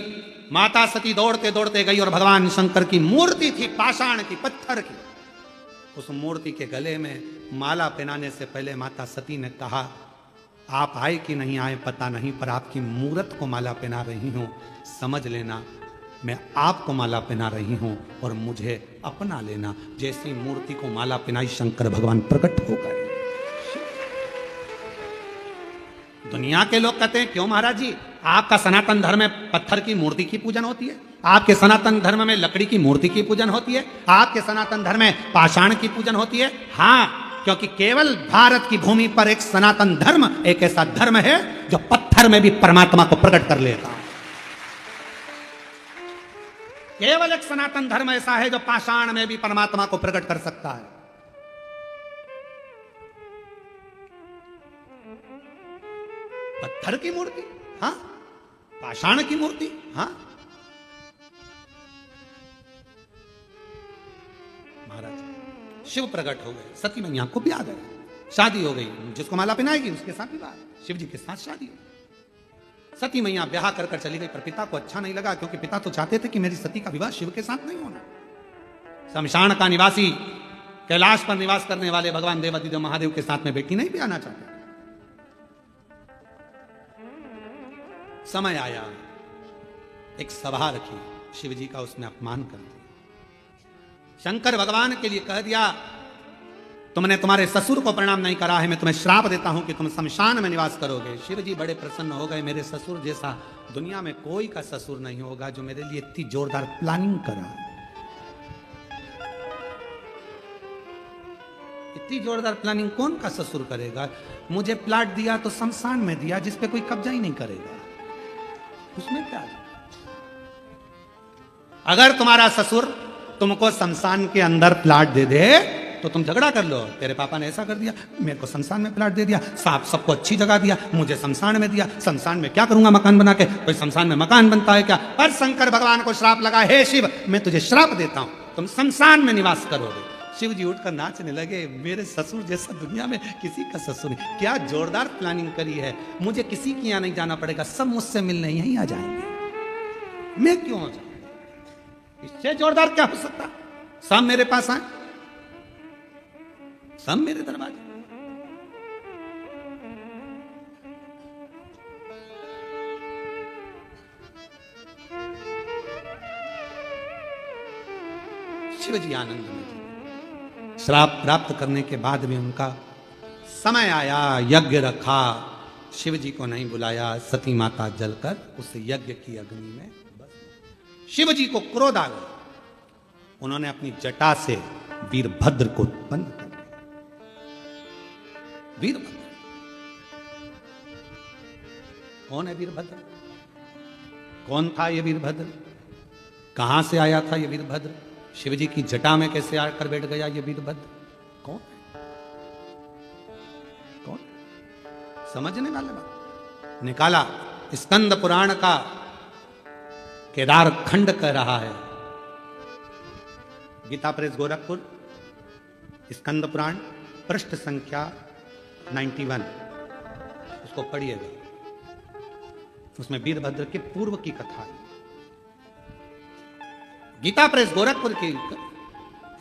माता सती दौड़ते दौड़ते गई और भगवान शंकर की मूर्ति थी, पाषाण की, पत्थर की। उस मूर्ति के गले में माला पहनाने से पहले माता सती ने कहा, आप आए कि नहीं आए पता नहीं, पर आपकी मूर्त को माला पहना रही हूं, समझ लेना मैं आपको माला पहना रही हूं और मुझे अपना लेना। जैसी मूर्ति को माला पहनाई, शंकर भगवान प्रकट हो गए। दुनिया के लोग कहते हैं, क्यों महाराज जी, आपका सनातन धर्म में पत्थर की मूर्ति की पूजन होती है, आपके सनातन धर्म में लकड़ी की मूर्ति की पूजन होती है, आपके सनातन धर्म में पाषाण की पूजन होती है। हाँ, क्योंकि केवल भारत की भूमि पर एक सनातन धर्म, एक ऐसा धर्म है जो पत्थर में भी परमात्मा को प्रकट कर लेता है। केवल एक सनातन धर्म ऐसा है जो पाषाण में भी परमात्मा को प्रकट कर सकता है। पत्थर की मूर्ति, हाँ, पाषाण की मूर्ति, हाँ। महाराज शिव प्रकट हो गए, सती मैया को भी आ गए, शादी हो गई, जिसको माला पहनाएगी उसके साथ विवाह, शिव जी के साथ शादी हो। सती मैया ब्याह कर कर चली गई, पर पिता को अच्छा नहीं लगा, क्योंकि पिता तो चाहते थे कि मेरी सती का विवाह शिव के साथ नहीं होना। शमशान का निवासी, कैलाश पर निवास करने वाले भगवान देवादिदेव महादेव के साथ में बेटी नहीं भी आना चाहते। समय आया, एक सभा रखी, शिव जी का उसमें अपमान कर दिया। शंकर भगवान के लिए कह दिया, तुमने तुम्हारे ससुर को प्रणाम नहीं करा है, मैं तुम्हें श्राप देता हूं कि तुम शमशान में निवास करोगे। शिव जी बड़े प्रसन्न हो गए, मेरे ससुर जैसा दुनिया में कोई का ससुर नहीं होगा जो मेरे लिए इतनी जोरदार प्लानिंग करा। इतनी जोरदार प्लानिंग कौन का ससुर करेगा? मुझे प्लाट दिया तो शमशान में दिया, जिसपे कोई कब्जा ही नहीं करेगा, उसमें क्या? अगर तुम्हारा ससुर तुमको शमशान के अंदर प्लाट दे दे तो तुम झगड़ा कर लो, तेरे पापा ने ऐसा कर दिया, मेरे को शमशान में प्लाट दे दिया, साहब सबको अच्छी जगह दिया, मुझे शमशान में दिया, शमशान में क्या करूंगा मकान बना के, कोई शमशान में मकान बनता है क्या? पर शंकर भगवान को श्राप लगा, हे शिव, मैं तुझे श्राप देता हूं, तुम शमशान में निवास करोगे। शिव जी उठकर नाचने लगे, मेरे ससुर जैसा दुनिया में किसी का ससुर नहीं। क्या जोरदार प्लानिंग करी है, मुझे किसी के यहां नहीं जाना पड़ेगा, सब मुझसे मिलने यहीं आ जाएंगे, मैं क्यों आ जाऊं? इससे जोरदार क्या हो सकता? सब मेरे पास आए, सब मेरे दरवाजे। शिवजी आनंद में थे। श्राप प्राप्त करने के बाद भी उनका समय आया, यज्ञ रखा, शिव जी को नहीं बुलाया, सती माता जलकर उस यज्ञ की अग्नि में बस। शिव जी को क्रोध आ गया, उन्होंने अपनी जटा से वीरभद्र को उत्पन्न कर दिया। वीरभद्र कौन है? वीरभद्र कौन था? ये वीरभद्र कहां से आया था? ये वीरभद्र शिव जी की जटा में कैसे आकर बैठ गया? ये वीरभद्र कौन है? कौन? समझने वाले बात निकाला। स्कंद पुराण का केदार खंड कह रहा है, गीता प्रेस गोरखपुर, स्कंद पुराण, पृष्ठ संख्या 91, उसको पढ़िएगा। उसमें वीरभद्र के पूर्व की कथा है। गीता प्रेस गोरखपुर की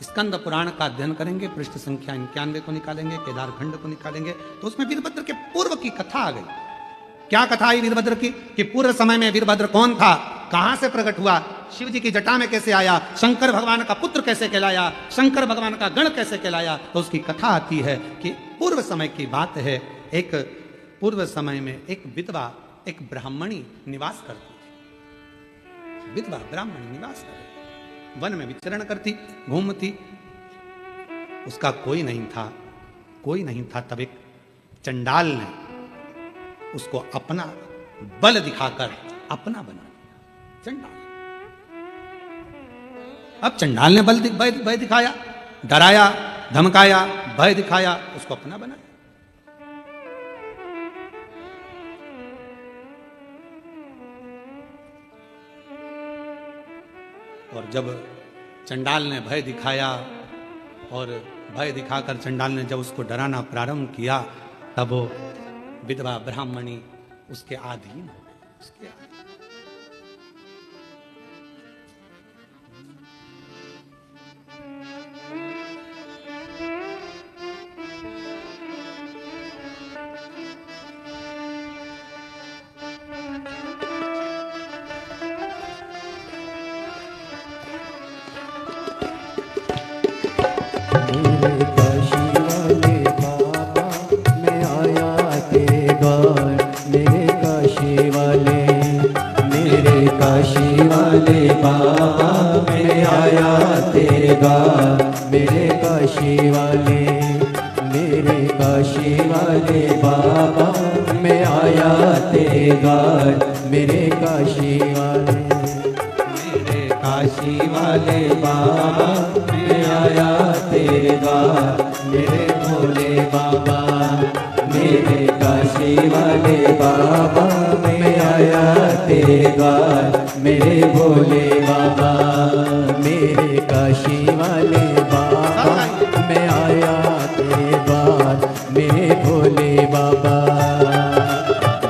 स्कंद पुराण का अध्ययन करेंगे, पृष्ठ संख्या 91 को निकालेंगे, केदार खंड को निकालेंगे, तो उसमें वीरभद्र के पूर्व की कथा आ गई। क्या कथा आई वीरभद्र की? कि पूर्व समय में वीरभद्र कौन था, कहां से प्रकट हुआ, शिव जी की जटा में कैसे आया, शंकर भगवान का पुत्र कैसे कहलाया, शंकर भगवान का गण कैसे कहलाया। तो उसकी कथा आती है कि पूर्व समय की बात है। एक पूर्व समय में एक विधवा, एक ब्राह्मणी निवास करती थी। विधवा ब्राह्मणी निवास करती, वन में विचरण करती, घूमती, उसका कोई नहीं था, कोई नहीं था। तब एक चंडाल ने उसको अपना बल दिखाकर अपना बना लिया। चंडाल, अब चंडाल ने भय दिखाया, डराया, धमकाया, भय दिखाया, उसको अपना बनाया। और जब चंडाल ने भय दिखाया और भय दिखाकर चंडाल ने जब उसको डराना प्रारंभ किया, तब वो विधवा ब्राह्मणी उसके अधीन हो गई, उसके अधीन। मेरे काशी वाले, मेरे काशी वाले बाबा, मैं आया तेरे द्वार। मेरे काशी वाले, मेरे काशी वाले बाबा, मैं आया तेरे द्वार। मेरे भोले बाबा, मेरे काशी वाले बाबा, मैं आया तेरे द्वार। मेरे भोले बाबा, मेरे काशी वाले बाबा, मैं आया तेरे द्वार। मेरे भोले बाबा,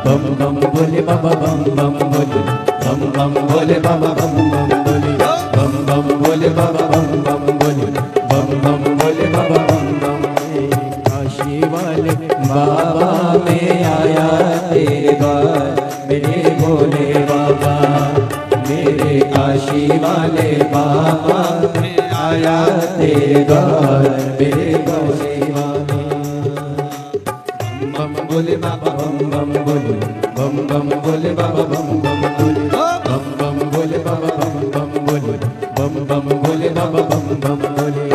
बम बम भोले बाबा, बम बम भोले, बम बम भोले बाबा, बम बम भोले, बम बम भोले बाबा, बम बम भोले, बम बम भोले बाबा, बम बम भोले। काशी वाले बाबा, मैं आया तेरे द्वार। मेरे भोले बाबा, मेरे काशी वाले बाबा, मैं आया तेरे द्वार। मेरे काशी वाले, बम बम भोले बाबा, बम बम भोले, बम बम भोले बाबा, बम बम भोले, बम बम भोले बाबा, बम बम भोले, बम बम भोले बाबा, बम बम भोले।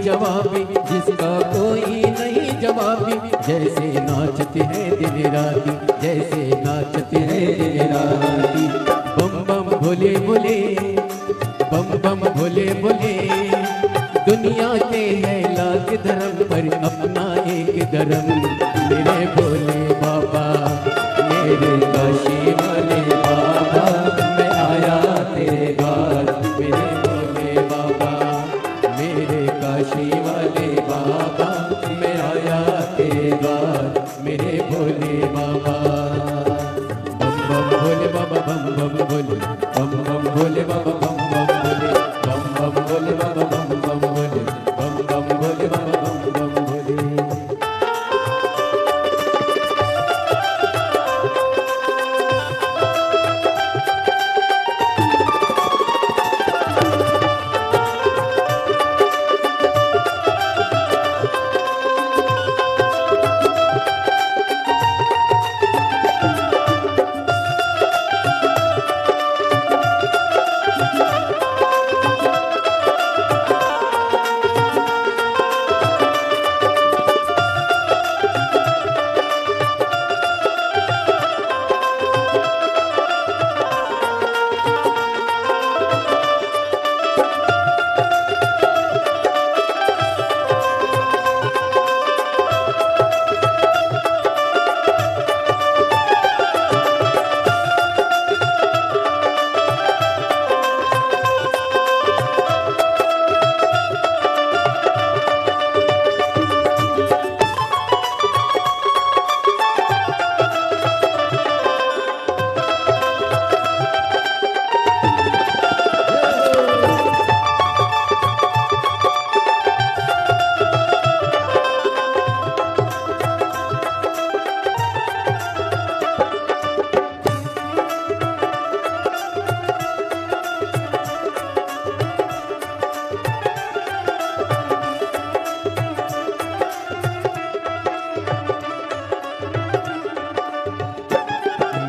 जवाबी, जिसका कोई नहीं जवाबी। जैसे नाचते हैं दिन राती, जैसे नाचते हैं दिन राती। बम बम भोले भोले, बम बम भोले भोले। दुनिया के है लाख धर्म पर अपना एक धर्म मेरे भोले बाबा, मेरे काशी वाले बाबा, मैं आया तेरे द्वार मेरे भोले बाबा, मेरे काशी वाले बाबा, मैं आया तेरे द्वार मेरे भोले बाबा। बम बम भोले बाबा, बम बम भोले, बम बम भोले बाबा, बम बम भोले, बम बम भोले बाबा, बम बम भोले, बम बम भोले बाबा, बम बम भोले।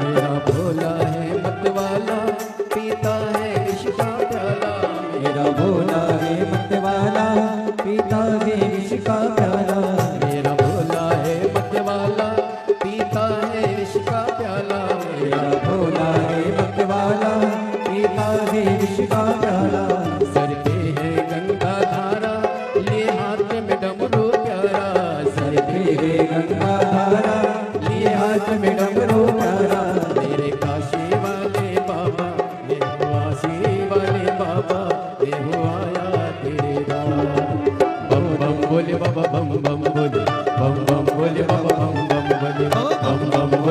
मेरा भोला है मतवाला, पीता है विष का प्याला, मेरा भोला है मतवाला, पीता है विष का प्याला, मेरा भोला है मतवाला, पीता है विष का प्याला, मेरा भोला है मतवाला, पीता है विष का प्याला। सर पे है गंगा धारा, लिए हाथ में डमरू प्यारा, सर पे है गंगा धारा, लिए हाथ में डमरू प्यारा, मेरे काशी वाले बाबा, ये वासी वाले बाबा, ये आया तेरे द्वार। बम बम बोले बाबा, बम बम बोले, बम बम बोले बाबा, बम बम बोले, बम बम बोले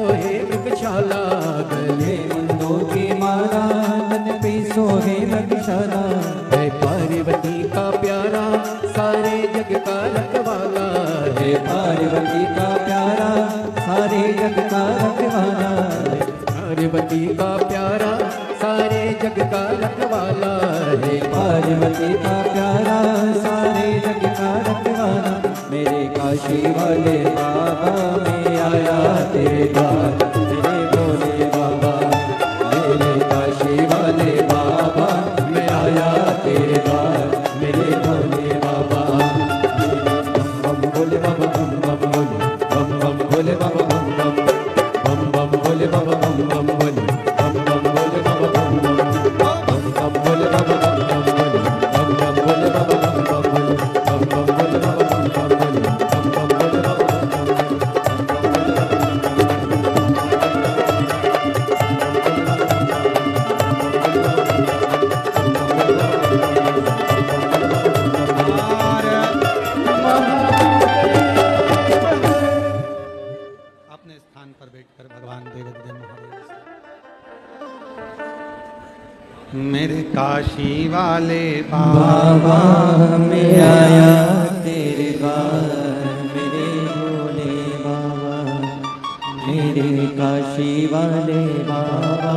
सोहे मृगशाला, गले मुंदों की माला तन पे सोहे मृगशाला। है पार्वती का प्यारा सारे जग का रखवाला, हे पार्वती का प्यारा सारे जग का रखवाला। पार्वती का प्यारा सारे जग का रखवाला, हे पार्वती का प्यारा सारे जग का रखवाला। मेरे काशी वाले बाबा मैं आया तेरे द्वार, मेरे भोले बाबा। मेरे काशी वाले बाबा मैं आया तेरे द्वार, मेरे भोले बाबा। बम बम भोले बाबा बम बम भोले, बम बम भोले बाबा बम बम, बम बम भोले बाबा बम बम भोले, बम बम भोले बाबा बम बम, बम बम भोले बाबा बम बम भोले, बम बम भोले बाबा बम बम भोले, बम बम भोले बाबा बम बम भोले, बम बम भोले बाबा बम बम भोले। अपने स्थान पर बैठकर भगवान देवदेव महादेव से मेरे काशी वाले बाबा मैं आया तेरे द्वार, मेरे भोले बाबा। मेरे काशी वाले बाबा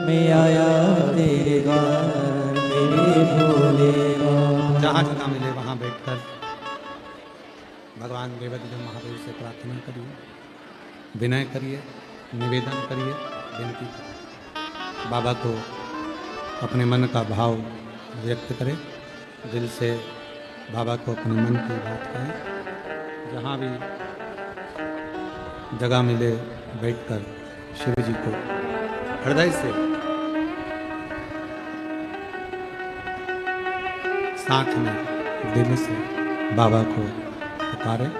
मैं आया तेरे द्वार, मेरे भोले बाबा। जहाँ जगह मिले वहाँ बैठकर भगवान देवदेव महादेव से प्रार्थना करिए, विनय करिए, निवेदन करिए, विनती करिए। बाबा को अपने मन का भाव व्यक्त करें, दिल से बाबा को अपने मन की बात कहें। जहाँ भी जगह मिले बैठकर शिव जी को हृदय से साथ में दिल से बाबा को पुकारें।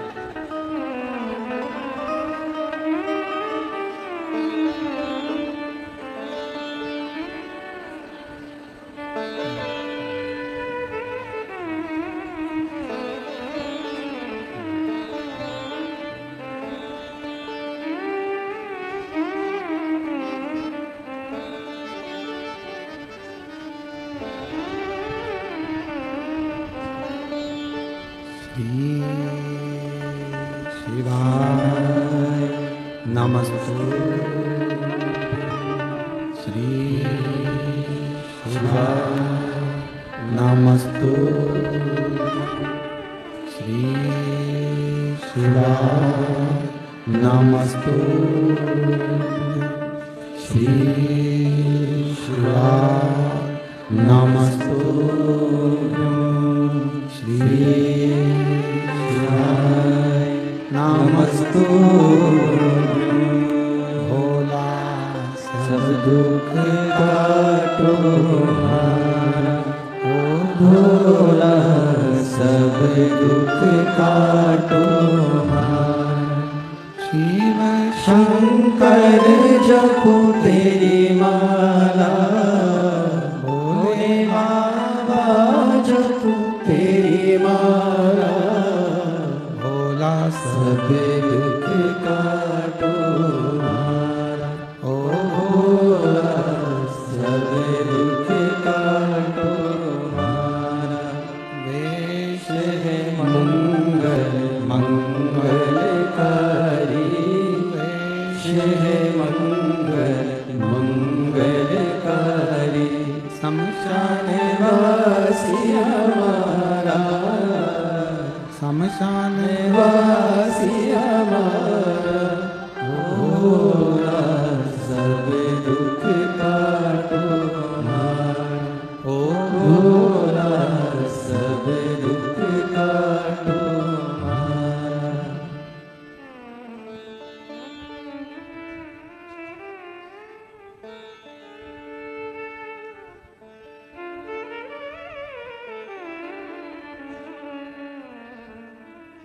श्री शिवाय नमस्तु, श्री शिवाय नमस्तु, श्री शिवाय नमस्तु, श्री शिवाय नमस्तु, श्री नमस्तु। भोला सब दुख काटो हमारा, ओ भोला सब दुख काटो हमारा। शिव शंकर जपो तेरी माला, भोले बाबा जपो तेरी माला। भोला सब दुख काटो हमारा, ओ भोला सब दुख काटो हमारा। वेश है मंगल मंगलकारी, वेश है मंगल मंगलकारी। शमशान वासी हमारा, शमशान वासी हमारा। भोला सब दुख काटो हमारा, ओ भोला सब दुख काटो हमारा।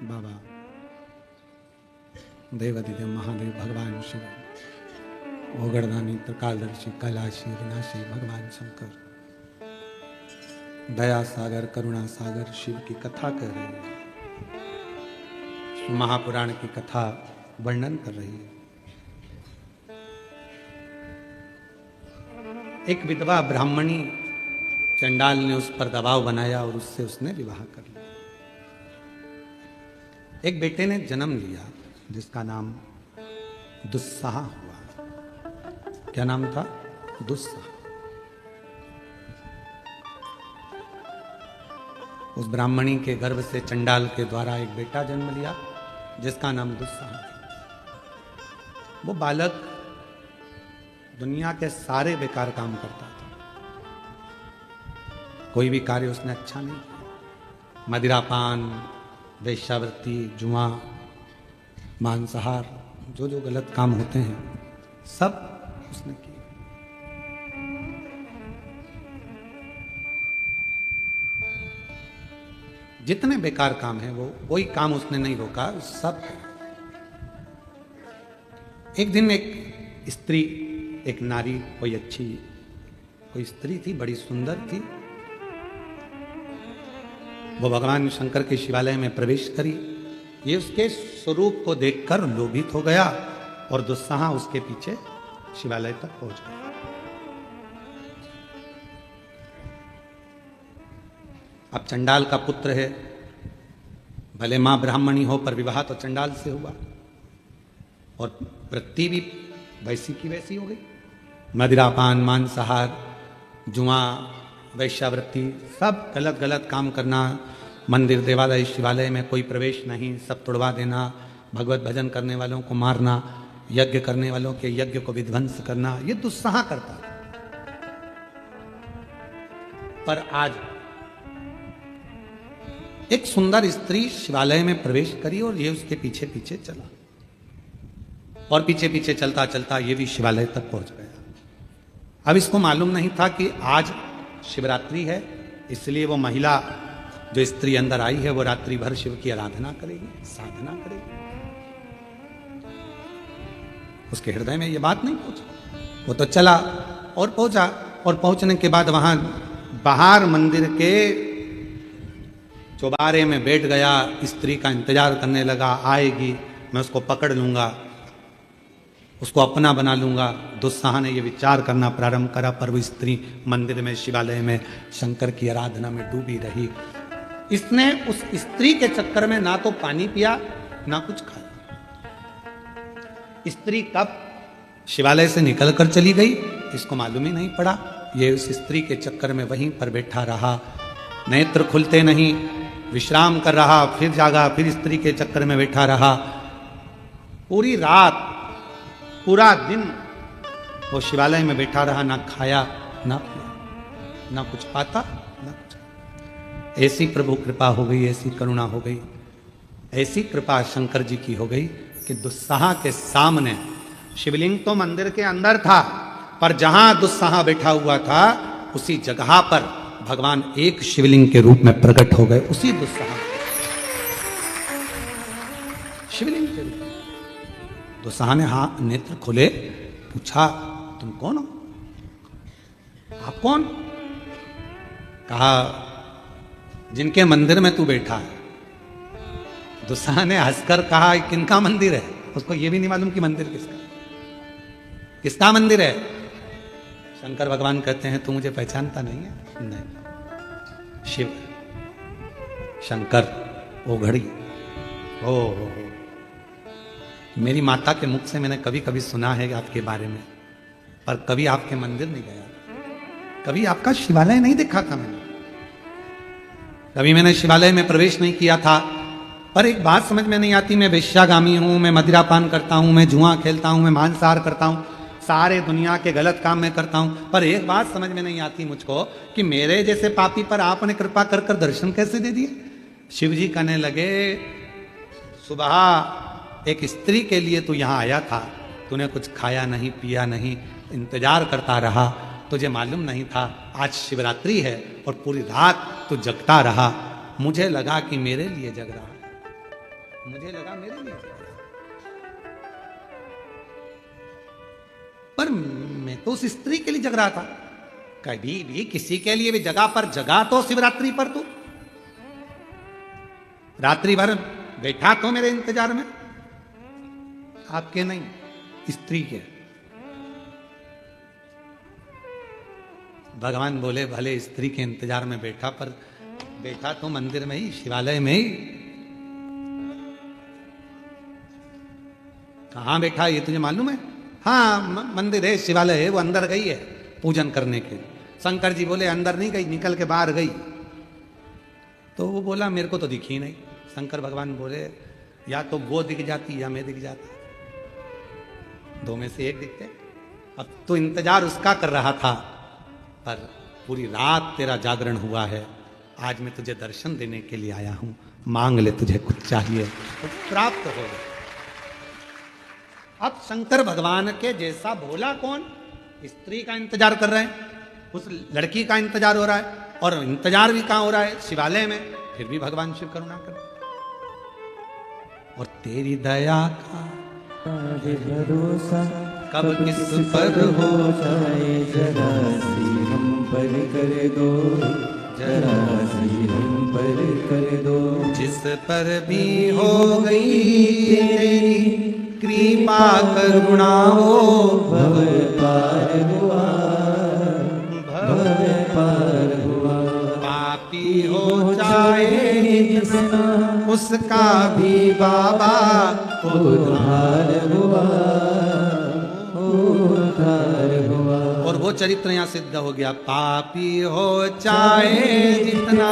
बाबा देवादिदेव महादेव भगवान शिव, ओगरदानी त्रिकालदर्शी कैलाशी विनाशी भगवान शंकर, दया सागर करुणा सागर शिव की कथा कर रही है, महापुराण की कथा वर्णन कर रही है। एक विधवा ब्राह्मणी चंडाल ने उस पर दबाव बनाया और उससे उसने विवाह कर लिया। एक बेटे ने जन्म लिया जिसका नाम दुस्साह हुआ। क्या नाम था? दुस्साह। उस ब्राह्मणी के गर्भ से चंडाल के द्वारा एक बेटा जन्म लिया जिसका नाम दुस्साह था। वो बालक दुनिया के सारे बेकार काम करता था, कोई भी कार्य उसने अच्छा नहीं किया। मदिरापान, वेश्यावृत्ति, जुआ, मांसाहार, जो जो गलत काम होते हैं सब उसने किए। जितने बेकार काम हैं वो कोई काम उसने नहीं रोका, सब। एक दिन एक स्त्री, एक नारी, कोई अच्छी कोई स्त्री थी, बड़ी सुंदर थी। वो भगवान शंकर के शिवालय में प्रवेश करी। ये उसके स्वरूप को देखकर लोभित हो गया और दुस्साह उसके पीछे शिवालय तक पहुंच गया। अब चंडाल का पुत्र है, भले मां ब्राह्मणी हो पर विवाह तो चंडाल से हुआ और वृत्ति भी वैसी की वैसी हो गई। मदिरापान, मांसाहार, जुआ, वैश्यावृत्ति, सब गलत गलत काम करना। मंदिर, देवालय, शिवालय में कोई प्रवेश नहीं, सब तोड़वा देना। भगवत भजन करने वालों को मारना, यज्ञ करने वालों के यज्ञ को विध्वंस करना, ये दुस्साह करता था। पर आज एक सुंदर स्त्री शिवालय में प्रवेश करी और ये उसके पीछे पीछे चला और पीछे पीछे चलता चलता ये भी शिवालय तक पहुंच गया। अब इसको मालूम नहीं था कि आज शिवरात्रि है, इसलिए वो महिला जो स्त्री अंदर आई है वो रात्रि भर शिव की आराधना करेगी, साधना करेगी। उसके हृदय में ये बात नहीं पहुंची। वो तो चला और पहुंचा और पहुंचने के बाद वहां बाहर मंदिर के चौबारे में बैठ गया, स्त्री का इंतजार करने लगा, आएगी, मैं उसको पकड़ लूंगा, उसको अपना बना लूंगा। दुस्साह ने यह विचार करना प्रारंभ करा, पर वो स्त्री मंदिर में, शिवालय में शंकर की आराधना में डूबी रही। इसने उस स्त्री के चक्कर में ना तो पानी पिया ना कुछ खाया। स्त्री कब शिवालय से निकलकर चली गई इसको मालूम ही नहीं पड़ा। ये उस स्त्री के चक्कर में वहीं पर बैठा रहा, नेत्र खुलते नहीं, विश्राम कर रहा, फिर जागा, फिर स्त्री के चक्कर में बैठा रहा। पूरी रात, पूरा दिन वो शिवालय में बैठा रहा, ना खाया ना पिया, ना कुछ पाता ना कुछ। ऐसी प्रभु कृपा हो गई, ऐसी करुणा हो गई, ऐसी कृपा शंकर जी की हो गई कि दुस्साह के सामने, शिवलिंग तो मंदिर के अंदर था पर जहां दुस्साह बैठा हुआ था उसी जगह पर भगवान एक शिवलिंग के रूप में प्रकट हो गए। उसी दुस्साह शिवलिंग के रूप में दुस्साह ने नेत्र खोले, पूछा तुम कौन हो? आप कौन? कहा जिनके मंदिर में तू बैठा है। दुस्साह ने हंसकर कहा किनका मंदिर है? उसको यह भी नहीं मालूम कि मंदिर किसका मंदिर है। शंकर भगवान कहते हैं तू मुझे पहचानता नहीं है? नहीं। शिव, शंकर, ओ घड़ी, ओ मेरी माता के मुख से मैंने कभी कभी सुना है आपके बारे में, पर कभी आपके मंदिर नहीं गया, कभी आपका शिवालय नहीं देखा था मैंने, कभी मैंने शिवालय में प्रवेश नहीं किया था। पर एक बात समझ में नहीं आती, मैं वेश्यागामी हूं, मैं मदिरापान करता हूं, मैं जुआ खेलता हूं, मैं मांसाहार करता हूं, सारे दुनिया के गलत काम मैं करता हूं, पर एक बात समझ में नहीं आती मुझको कि मेरे जैसे पापी पर आपने कृपा कर कर दर्शन कैसे दे दिए। शिव जी कहने लगे सुबह एक स्त्री के लिए तू यहां आया था, तूने कुछ खाया नहीं, पिया नहीं, इंतजार करता रहा, तुझे मालूम नहीं था आज शिवरात्रि है और पूरी रात तू जगता रहा। मुझे लगा कि मेरे लिए जग रहा, मुझे लगा मेरे लिए जग रहा, पर मैं तो उस स्त्री के लिए जग रहा था। कभी भी किसी के लिए भी जगह पर जगा तो शिवरात्रि पर तू रात्रि भर बैठा तो मेरे इंतजार में, आपके नहीं, स्त्री के। भगवान बोले भले स्त्री के इंतजार में बैठा, पर बैठा तो मंदिर में ही, शिवालय में ही। कहाँ बैठा ये तुझे मालूम है? हाँ मंदिर है, शिवालय है, वो अंदर गई है पूजन करने के। शंकर जी बोले अंदर नहीं गई, निकल के बाहर गई। तो वो बोला मेरे को तो दिखी नहीं। शंकर भगवान बोले या तो वो दिख जाती या मैं दिख जाता, दो में से एक दिखते। अब तो इंतजार उसका कर रहा था, पर पूरी रात तेरा जागरण हुआ है, आज मैं तुझे दर्शन देने के लिए आया हूं, मांग ले तुझे कुछ चाहिए तो प्राप्त हो। अब शंकर भगवान के जैसा भोला कौन? स्त्री का इंतजार कर रहे हैं, उस लड़की का इंतजार हो रहा है, और इंतजार भी कहां हो रहा है? शिवालय में। फिर भी भगवान शिव करुणा कर, और तेरी दया का भरोसा कब किस पर हो जाए, जरा सी हम पर कर दो, जरा सी हम पर कर दो। जिस पर भी हो गई तेरी कृपा करुणा हो, भव पार हुआ, भव पार हुआ। पापी हो जाए जिसना उसका भी बाबा उद्धार हुआ, उद्धार हुआ। और वो चरित्र यहाँ सिद्ध हो गया। पापी हो चाहे जितना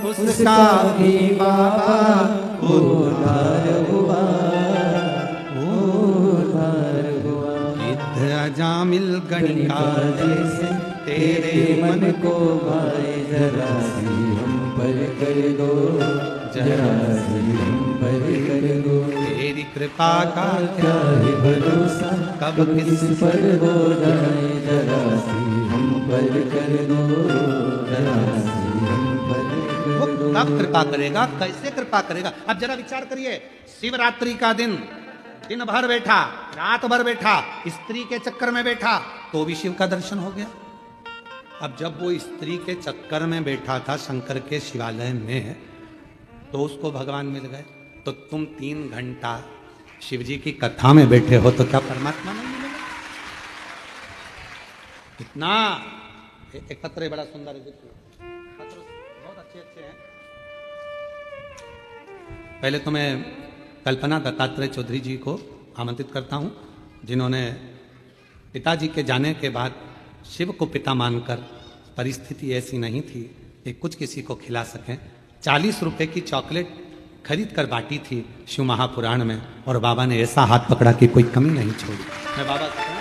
उसका भी बाबा उद्धार हुआ, उद्धार हुआ। गिद्ध अजामिल गणिका जैसे तेरे मन को भाए, जरा सी हम पर कर दो, जरा सी हम पर कर दो। तेरी कृपा का क्या है भरोसा कब किस पर हो जाए, जरा सी हम पर कर दो, जरा सी हम पर वो कर दो। कब कृपा करेगा, कैसे कृपा करेगा? अब जरा विचार करिए, शिवरात्रि का दिन भर बैठा, रात भर बैठा, स्त्री के चक्कर में बैठा, तो भी शिव का दर्शन हो गया। अब जब वो स्त्री के चक्कर में बैठा था शंकर के शिवालय में, तो उसको भगवान मिल गए। तो तुम 3 घंटा शिव जी की कथा में बैठे हो, तो क्या परमात्मा नहीं मिलेगा? इतना एक पत्र है, बड़ा सुंदर है, पत्र बहुत अच्छे अच्छे हैं। पहले तो मैं कल्पना दत्तात्रेय चौधरी जी को आमंत्रित करता हूं, जिन्होंने पिताजी के जाने के बाद शिव को पिता मानकर, परिस्थिति ऐसी नहीं थी कि कुछ किसी को खिला सकें, 40 रुपए की चॉकलेट खरीद कर बांटी थी शिव महापुराण में, और बाबा ने ऐसा हाथ पकड़ा कि कोई कमी नहीं छोड़ी। मैं बाबा से कहूं,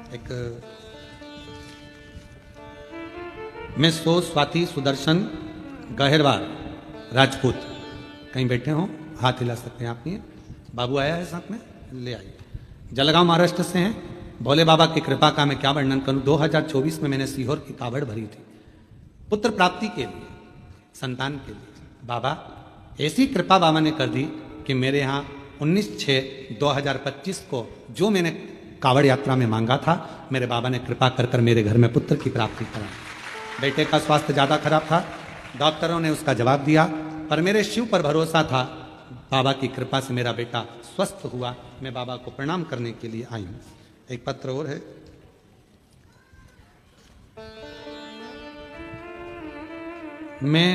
एक मैं स्वाति सुदर्शन गहरवार राजपूत, कहीं बैठे हो हाथ हिला सकते हैं आप? नहीं है? बाबू आया है साथ में, ले आइए। जलगांव महाराष्ट्र से हैं। भोले बाबा की कृपा का मैं क्या वर्णन करूं। 2024 में मैंने सीहोर की कावड़ भरी थी पुत्र प्राप्ति के लिए, संतान के लिए। बाबा ऐसी कृपा बाबा ने कर दी कि मेरे यहाँ 19/6/2025 को जो मैंने कावड़ यात्रा में मांगा था, मेरे बाबा ने कृपा कर कर मेरे घर में पुत्र की प्राप्ति करा। बेटे का स्वास्थ्य ज़्यादा खराब था, डॉक्टरों ने उसका जवाब दिया, पर मेरे शिव पर भरोसा था। बाबा की कृपा से मेरा बेटा स्वस्थ हुआ। मैं बाबा को प्रणाम करने के लिए आई हूँ। एक पत्र और है। मैं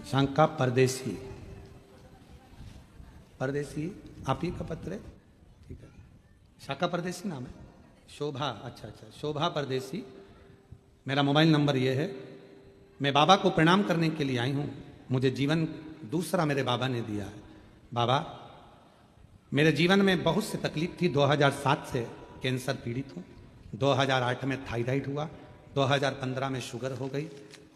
शंका परदेसी आप ही का पत्र है, ठीक है। शाखा परदेसी नाम है, शोभा, अच्छा, शोभा परदेसी। मेरा मोबाइल नंबर ये है। मैं बाबा को प्रणाम करने के लिए आई हूँ। मुझे जीवन दूसरा मेरे बाबा ने दिया है। बाबा, मेरे जीवन में बहुत सी तकलीफ थी। 2007 से कैंसर पीड़ित हूँ। 2008 में थायराइड हुआ, 2015 में शुगर हो गई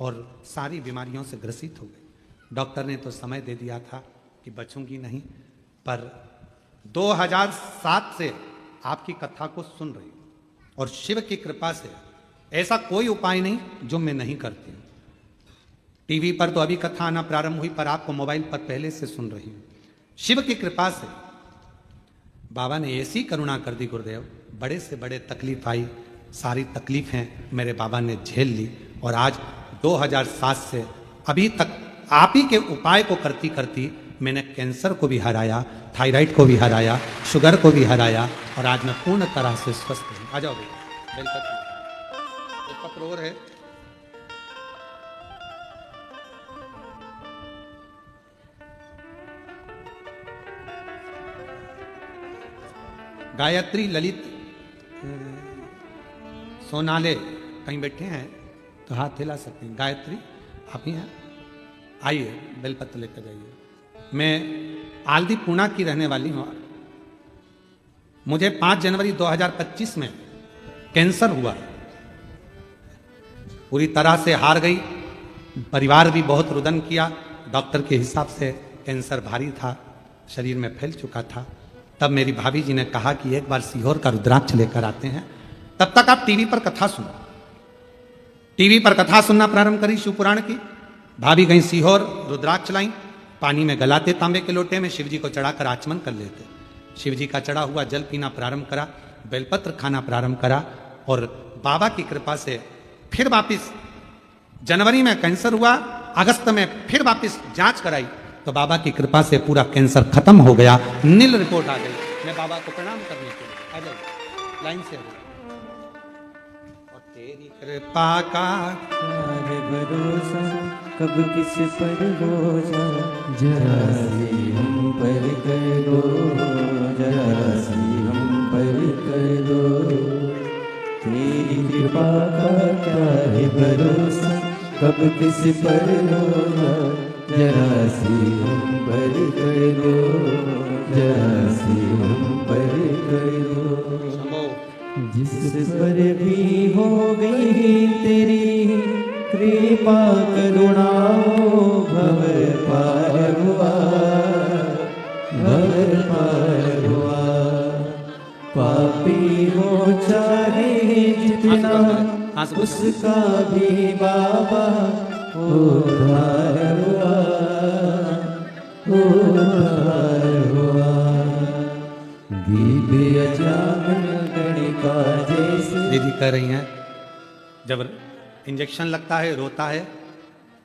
और सारी बीमारियों से ग्रसित हो गई। डॉक्टर ने तो समय दे दिया था कि बचूंगी नहीं, पर 2007 से आपकी कथा को सुन रही हूँ, और शिव की कृपा से ऐसा कोई उपाय नहीं जो मैं नहीं करती हूँ। टीवी पर तो अभी कथा आना प्रारंभ हुई, पर आपको मोबाइल पर पहले से सुन रही हूँ। शिव की कृपा से बाबा ने ऐसी करुणा कर दी गुरुदेव, बड़े से बड़े तकलीफ आई, सारी तकलीफें मेरे बाबा ने झेल ली और आज 2007 से अभी तक आप ही के उपाय को करती करती मैंने कैंसर को भी हराया, थायराइड को भी हराया, शुगर को भी हराया और आज मैं पूर्ण तरह से स्वस्थ हूँ। आ जाओ भैया, बेलपत्र एक पत्र और है। गायत्री ललित सोनाले कहीं बैठे हैं तो हाथ हिला सकते हैं। गायत्री आप ही हैं, आइए बेलपत्र लेकर जाइए। मैं आलदी पूना की रहने वाली हूँ। मुझे 5 जनवरी 2025 में कैंसर हुआ, पूरी तरह से हार गई। परिवार भी बहुत रुदन किया, डॉक्टर के हिसाब से कैंसर भारी था, शरीर में फैल चुका था। तब मेरी भाभी जी ने कहा कि एक बार सीहोर का रुद्राक्ष लेकर आते हैं, तब तक आप टीवी पर कथा सुनो। टीवी पर कथा सुनना प्रारंभ करी शिवपुराण की। भाभी गई सीहोर, रुद्राक्ष लाई, पानी में गलाते तांबे के लोटे में, शिव जी को चढ़ाकर आचमन कर लेते। शिव जी का चढ़ा हुआ जल पीना प्रारंभ करा, बेलपत्र खाना प्रारंभ करा और बाबा की कृपा से फिर वापिस जनवरी में कैंसर हुआ, अगस्त में फिर वापिस जांच कराई तो बाबा की कृपा से पूरा कैंसर खत्म हो गया, नील रिपोर्ट आ गई। मैं बाबा को प्रणाम करने के लिए आ जाओ, लाइन से आ जाओ। और तेरी कृपा का है भरोसा, कब किस पर रोजा, जरा सी हम पर कर दो, जरा सी हम पर कर दो। तेरी कृपा का क्या है भरोसा, कब किस पर रोजा, जरा सी हम पर कर दो, जरा सी हम पर कर दो। जिस पर भी हो गई तेरी कृपा करुणा, भव पार हुआ, भव पार हुआ। पापी हो चाहे जितना, उसका भी बाबा उद्धार हुआ, उद्धार हुआ। दिव्य जामन गणिका जैसे। दीदी कह रही हैं जब इंजेक्शन लगता है रोता है,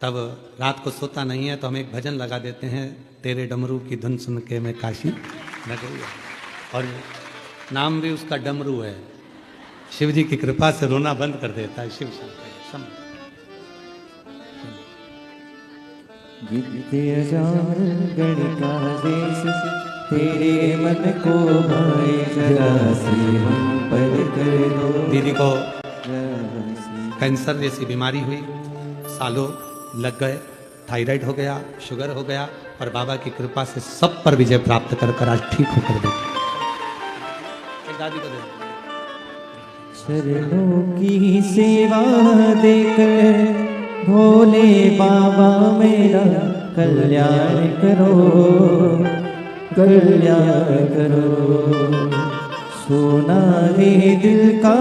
तब रात को सोता नहीं है तो हम एक भजन लगा देते हैं, तेरे डमरू की धुन सुन के मैं काशी नगरी। और नाम भी उसका डमरू है। शिव जी की कृपा से रोना बंद कर देता है शिव शंकर। विद्या जामन गणिका जैसे, तेरे मन को भाए, जरा सी हम पर कर दो। दीदी को कैंसर जैसी बीमारी हुई, सालों लग गए, थायराइड हो गया, शुगर हो गया, पर बाबा की कृपा से सब पर विजय प्राप्त कर कर आज ठीक होकर बैठे। दादी को दे। चरणों की सेवा देकर भोले बाबा मेरा कल्याण करो, कल्याण करो। सोना है दिल का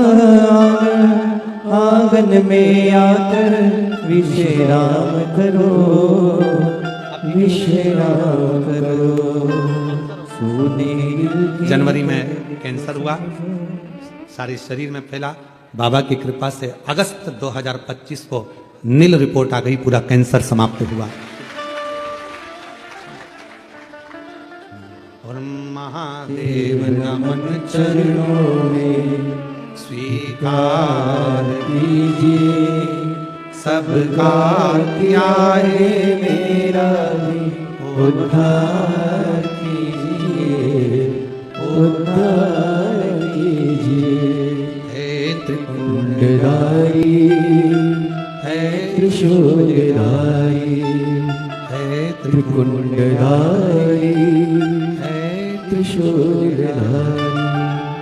आंगन में आकर विश्राम करो, विश्राम करो। सोने जनवरी में कैंसर हुआ, सारे शरीर में फैला। बाबा की कृपा से अगस्त 2025 को नील रिपोर्ट आ गई, पूरा कैंसर समाप्त हुआ। और महादेव नमन चरणों में स्वीकार कीजिए, सबका किया है मेरा भी उद्धार कीजिए, उद्धार कीजिए। हे त्रिपुंडधारी, है त्रिशूलधारी, है त्रिपुंडधारी, है त्रिशूलधारी।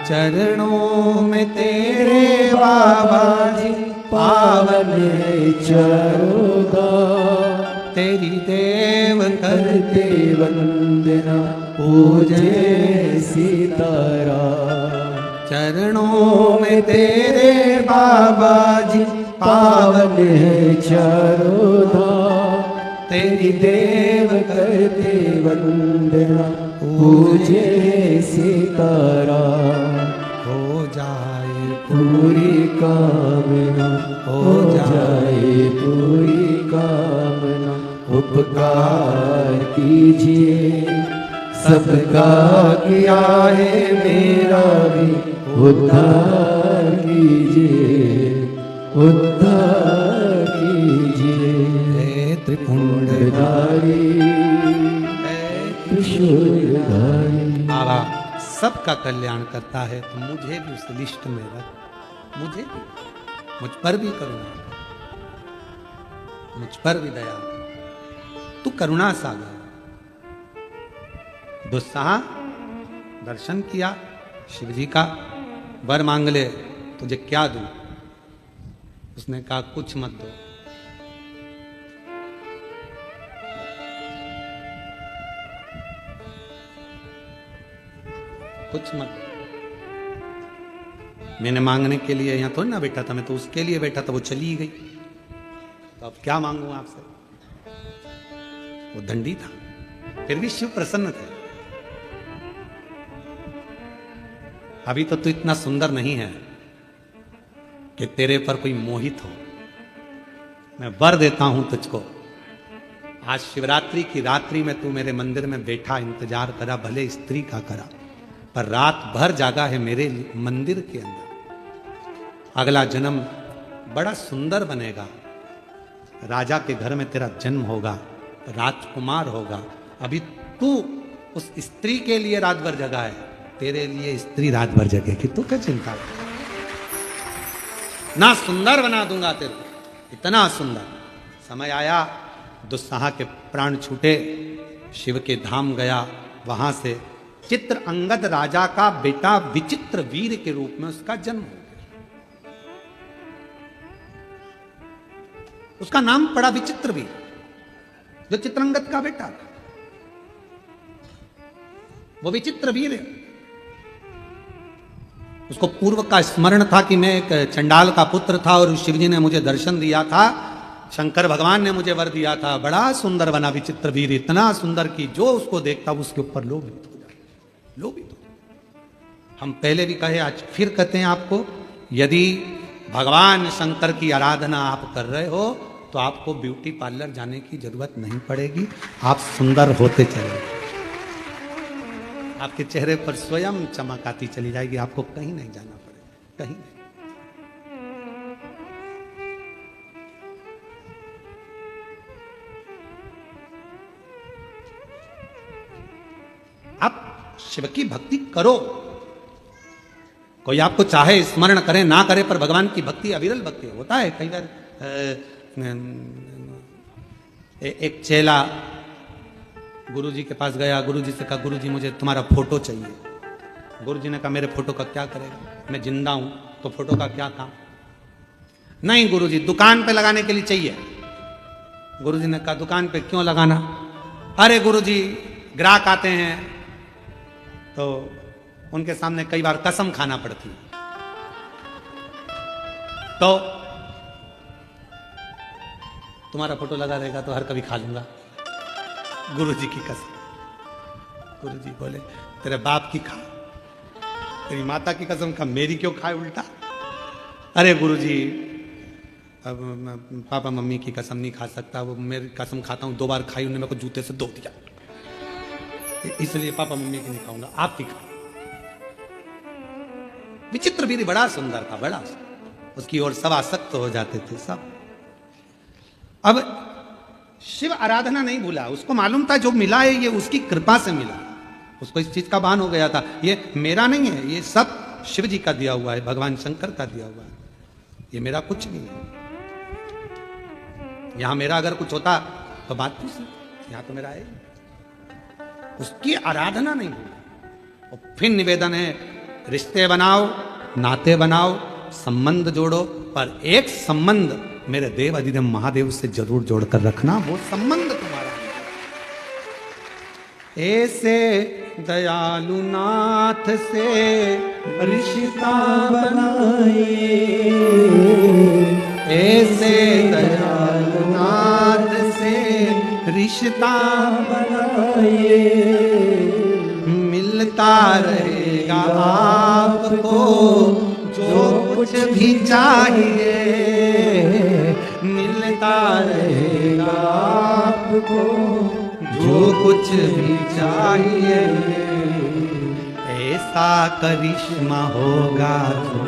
चरणों में तेरे बाबा जी पावन है चारों धाम, तेरी देव करते वंदना पूजे सीताराम। चरणों में तेरे बाबा जी पावन है चारों धाम, तेरी देव करते वंदना पूजे सीताराम। हो जाए पूरी कामना हो जाए पूरी कामना। उपकार कीजिए सबका किया है मेरा भी उद्धार कीजिए उद्धार कीजिए। हे त्रिपुंड धारी त्रिशूलधारी। बाबा सबका कल्याण करता है, तो मुझे भी उस लिस्ट में रख, मुझे भी, मुझ पर भी करुणा कर, मुझ पर भी दया कर। तू करुणा सागर। दुस्साह दर्शन किया शिव जी का, वर मांग ले, तुझे क्या दूं? उसने कहा कुछ मत दो। कुछ मत दो। मैंने मांगने के लिए यहां थोड़ी ना बैठा था, मैं तो उसके लिए बैठा था, वो चली गई, तो अब क्या मांगू आपसे? वो दंडी था, फिर भी शिव प्रसन्न थे। अभी तो तू इतना सुंदर नहीं है कि तेरे पर कोई मोहित हो। मैं वर देता हूं तुझको, आज शिवरात्रि की रात्रि में तू मेरे मंदिर में बैठा इंतजार करा, भले स्त्री का करा, पर रात भर जागा है मेरे मंदिर के अंदर। अगला जन्म बड़ा सुंदर बनेगा, राजा के घर में तेरा जन्म होगा, राजकुमार होगा। अभी तू उस स्त्री के लिए रात भर जगा है, तेरे लिए स्त्री रात भर जगेगी, तू क्या चिंता कर? ना सुंदर बना दूंगा तेरे को, इतना सुंदर। समय आया, दुस्साह के प्राण छूटे, शिव के धाम गया, वहां से चित्र अंगद राजा का बेटा विचित्र वीर के रूप में उसका जन्म हो गया। उसका नाम पड़ा विचित्र वीर, जो चित्रंगद का बेटा था, वो विचित्र वीर है। उसको पूर्व का स्मरण था कि मैं एक चंडाल का पुत्र था और शिवजी ने मुझे दर्शन दिया था, शंकर भगवान ने मुझे वर दिया था। बड़ा सुंदर बना विचित्र वीर, इतना सुंदर कि जो उसको देखता उसके ऊपर लोभित हो जाए, लोभित हो जाए। हम पहले भी कहे, आज फिर कहते हैं आपको, यदि भगवान शंकर की आराधना आप कर रहे हो तो आपको ब्यूटी पार्लर जाने की जरूरत नहीं पड़ेगी, आप सुंदर होते चले, आपके चेहरे पर स्वयं चमक आती चली जाएगी, आपको कहीं नहीं जाना पड़ेगा, कहीं नहीं। आप शिव की भक्ति करो, कोई आपको चाहे स्मरण करे ना करे, पर भगवान की भक्ति अविरल भक्ति होता है। कई बार एक चेला गुरुजी के पास गया, गुरुजी से कहा, गुरुजी मुझे तुम्हारा फोटो चाहिए। गुरुजी ने कहा, मेरे फोटो का क्या करेगा, मैं जिंदा हूं तो फोटो का क्या काम? नहीं गुरुजी, दुकान पे लगाने के लिए चाहिए। गुरुजी ने कहा, दुकान पे क्यों लगाना? अरे गुरुजी, ग्राहक आते हैं तो उनके सामने कई बार कसम खाना पड़ती है, तो तुम्हारा फोटो लगा रहेगा तो हर कभी खा लूंगा। गुरुजी की कसम। गुरुजी बोले, तेरे बाप की खा, तेरी माता की कसम खा, मेरी क्यों खाए उल्टा? अरे गुरुजी, अब पापा मम्मी की कसम नहीं खा सकता, वो मेरी कसम खाता हूं, 2 बार खाई, उन्होंने मेरे को जूते से धो दिया, इसलिए पापा मम्मी की नहीं खाऊंगा, आपकी खा। विचित्र वीर बड़ा सुंदर था, बड़ा, उसकी ओर सब आसक्त हो जाते थे सब। अब शिव आराधना नहीं भूला, उसको मालूम था जो मिला है ये उसकी कृपा से मिला, उसको इस चीज का भान हो गया था, ये मेरा नहीं है, ये सब शिव जी का दिया हुआ है, भगवान शंकर का दिया हुआ है, ये मेरा कुछ नहीं है। यहां मेरा अगर कुछ होता तो बात पूछ, यहां तो मेरा है, उसकी आराधना नहीं भूला। और फिर निवेदन है, रिश्ते बनाओ, नाते बनाओ, संबंध जोड़ो, पर एक संबंध मेरे देव अधिदेव महादेव से जरूर जोड़कर रखना, वो संबंध तुम्हारा। ऐसे दयालु नाथ से रिश्ता बनाए, ऐसे दयालु नाथ से रिश्ता बनाइए, मिलता रहेगा आपको जो कुछ भी चाहिए, मिलता रहेगा आपको जो कुछ भी चाहिए। ऐसा करिश्मा होगा जो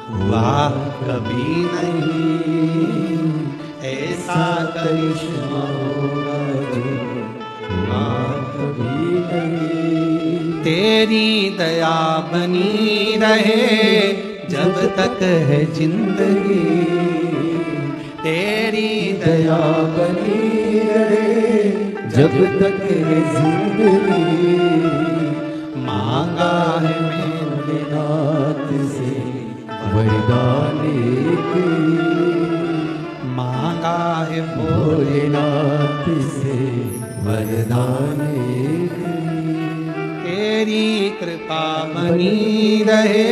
हुआ कभी नहीं, ऐसा करिश्मा होगा जो हुआ कभी नहीं। तेरी दया बनी रहे जब तक है जिंदगी, तेरी दया दया बनी रहे जब तक है जिंदगी। मांगा है मैंने नाथ से वरदान एक, मांगा है भोले, भोलेनाथ से वरदान एक। तेरी कृपा बनी रहे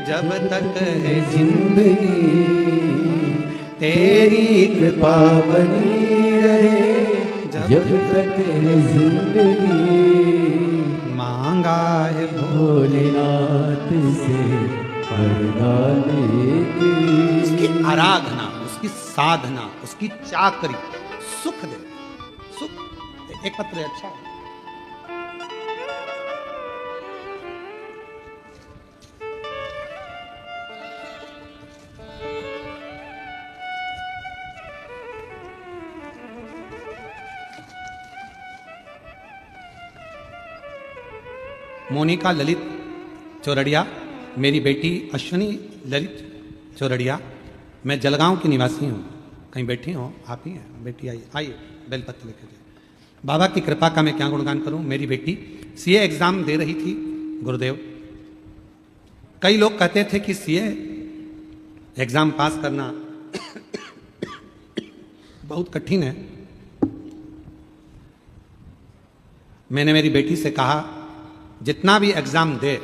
जब तक है जिंदगी, तेरी कृपा बनी रहे जब तक है जिंदगी। मांगा है भोलेनाथ से वरदान एक। उसकी आराधना, उसकी साधना, उसकी चाकरी सुख दे, सुख। एक पत्र अच्छा है। मोनिका ललित चौरड़िया, मेरी बेटी अश्विनी ललित चौरड़िया। मैं जलगांव की निवासी हूँ। कहीं बैठी हो आप ही हैं? बेटी आइए बेलपत्र लेकर जाइए। बाबा की कृपा का मैं क्या गुणगान करूं। मेरी बेटी सीए एग्जाम दे रही थी गुरुदेव। कई लोग कहते थे कि सीए एग्जाम पास करना बहुत कठिन है। मैंने मेरी बेटी से कहा जितना भी एग्जाम दे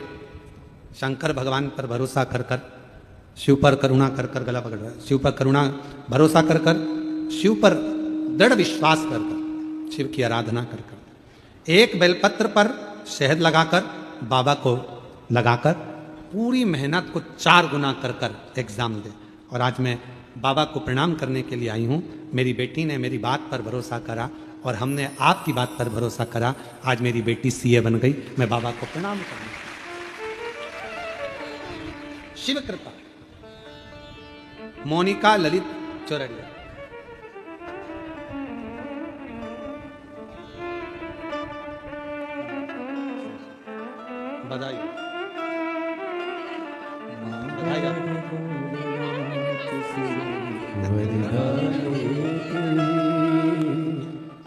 शंकर भगवान पर भरोसा कर कर, शिव पर करुणा कर कर, गला पकड़ रहा है, शिव पर करुणा भरोसा कर कर, शिव पर दृढ़ विश्वास कर कर, शिव की आराधना कर कर, एक बेलपत्र पर शहद लगाकर बाबा को लगाकर पूरी मेहनत को 4 गुना कर कर एग्जाम दे। और आज मैं बाबा को प्रणाम करने के लिए आई हूँ। मेरी बेटी ने मेरी बात पर भरोसा करा और हमने आपकी बात पर भरोसा करा। आज मेरी बेटी सीए बन गई। मैं बाबा को प्रणाम करता हूं। शिव कृपा। मोनिका ललित चौरड़िया। बधाई बधाई आपको।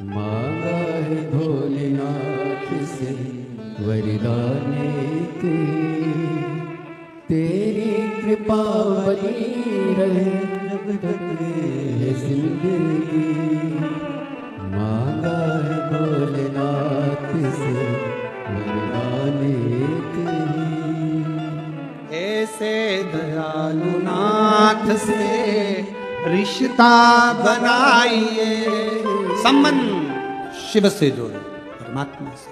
मांगा है भोलेनाथ से वरदान एक। तेरी कृपा बनी रहे जब तक है जिंदगी। मांगा है भोलेनाथ से वरदान एक। ऐसे दयालु नाथ से रिश्ता बनाइए। संबंध शिव से जोड़ो, परमात्मा से,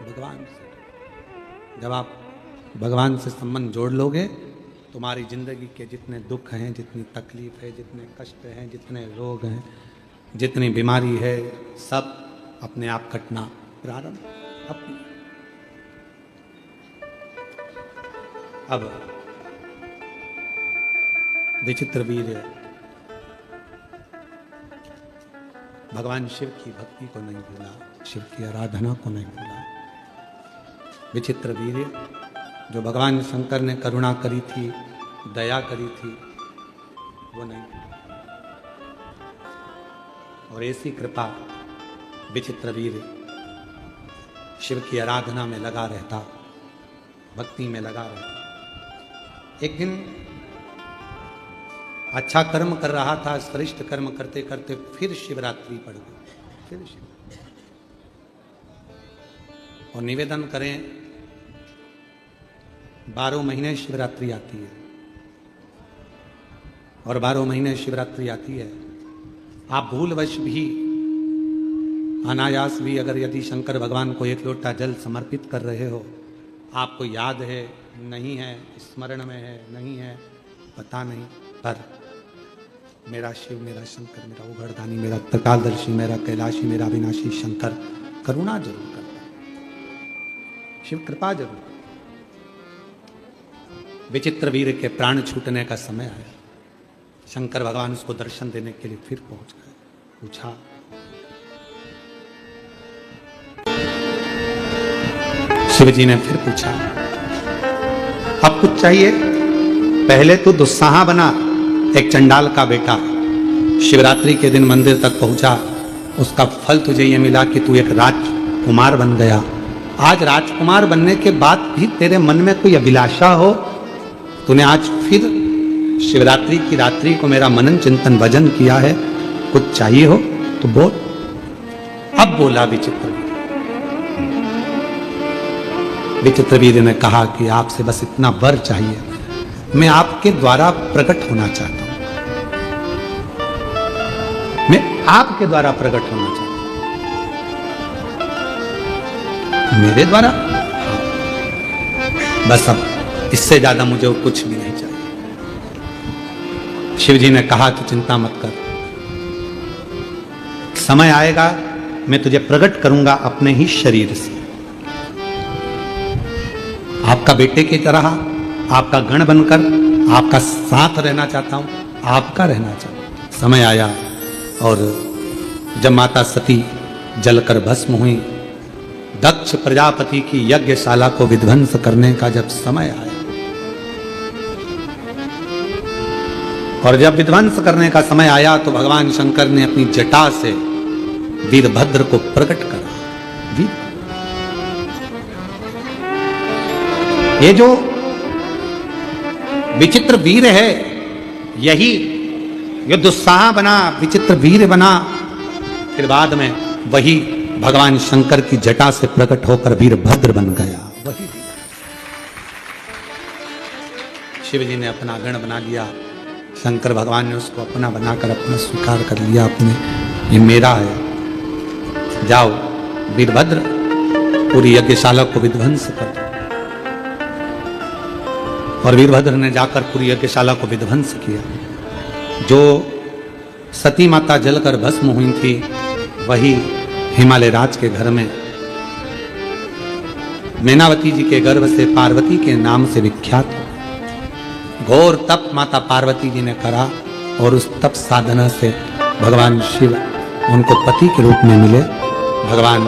भगवान से। जब आप भगवान से संबंध जोड़ लोगे, तुम्हारी जिंदगी के जितने दुख हैं, जितनी तकलीफ है, जितने कष्ट हैं, जितने रोग हैं, जितनी बीमारी है, सब अपने आप कटना प्रारंभ। अब विचित्र वीर भगवान शिव की भक्ति को नहीं भूला, शिव की आराधना को नहीं भूला। विचित्र वीर जो भगवान शंकर ने करुणा करी थी, दया करी थी, वो नहीं। और ऐसी कृपा विचित्र वीर शिव की आराधना में लगा रहता, भक्ति में लगा रहता। एक दिन अच्छा कर्म कर रहा था, श्रेष्ठ कर्म करते करते फिर शिवरात्रि पड़ गई, फिर शिव। और निवेदन करें, 12 महीने शिवरात्रि आती है और 12 महीने शिवरात्रि आती है। आप भूलवश भी अनायास भी अगर यदि शंकर भगवान को एक लोटा जल समर्पित कर रहे हो, आपको याद है नहीं है, स्मरण में है नहीं है, पता नहीं, पर मेरा शिव, मेरा शंकर, मेरा उघड़दानी, मेरा त्रिकालदर्शी, मेरा कैलाशी, मेरा अविनाशी शंकर करुणा जरूर करता है, शिव कृपा जरूर। विचित्र वीर के प्राण छूटने का समय आया, शंकर भगवान उसको दर्शन देने के लिए फिर पहुंच गए। पूछा, शिव जी ने फिर पूछा, अब कुछ चाहिए? पहले तू दुस्साहा बना, एक चंडाल का बेटा, शिवरात्रि के दिन मंदिर तक पहुंचा, उसका फल तुझे ये मिला कि तू एक राजकुमार बन गया। आज राजकुमार बनने के बाद भी तेरे मन में कोई अभिलाषा हो, तूने आज फिर शिवरात्रि की रात्रि को मेरा मनन चिंतन भजन किया है, कुछ चाहिए हो तो बोल। अब बोला विचित्रवीर ने कहा कि आपसे बस इतना वर चाहिए, मैं आपके द्वारा प्रकट होना चाहता हूं, मैं आपके द्वारा प्रकट होना चाहता हूं, मेरे द्वारा? बस अब इससे ज्यादा मुझे कुछ भी नहीं चाहिए। शिव जी ने कहा कि चिंता मत कर, समय आएगा मैं तुझे प्रकट करूंगा अपने ही शरीर से, आपका बेटे की तरह, आपका गण बनकर आपका साथ रहना चाहता हूं, आपका रहना चाहता हूं। समय आया और जब माता सती जलकर भस्म हुई, दक्ष प्रजापति की यज्ञशाला को विध्वंस करने का जब समय आया, और जब विध्वंस करने का समय आया तो भगवान शंकर ने अपनी जटा से वीरभद्र को प्रकट करा। ये जो विचित्र वीर है, यही ये दुस्साह बना, विचित्र वीर बना, फिर बाद में वही भगवान शंकर की जटा से प्रकट होकर वीरभद्र बन गया। वही शिव जी ने अपना गण बना लिया, शंकर भगवान ने उसको अपना बनाकर अपना स्वीकार कर लिया, अपने ये मेरा है, जाओ वीरभद्र पूरी यज्ञशाला को विध्वंस कर दो। और वीरभद्र ने जाकर पूरी यज्ञशाला को विध्वंस किया। जो सती माता जलकर भस्म हुई थी, वही हिमालय राज के घर में मैनावती जी के गर्भ से पार्वती के नाम से विख्यात। घोर तप माता पार्वती जी ने करा और उस तप साधना से भगवान शिव उनको पति के रूप में मिले। भगवान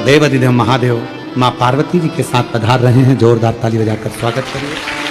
देवाधिदेव महादेव मां पार्वती जी के साथ पधार रहे हैं। जोरदार ताली बजाकर स्वागत करिए।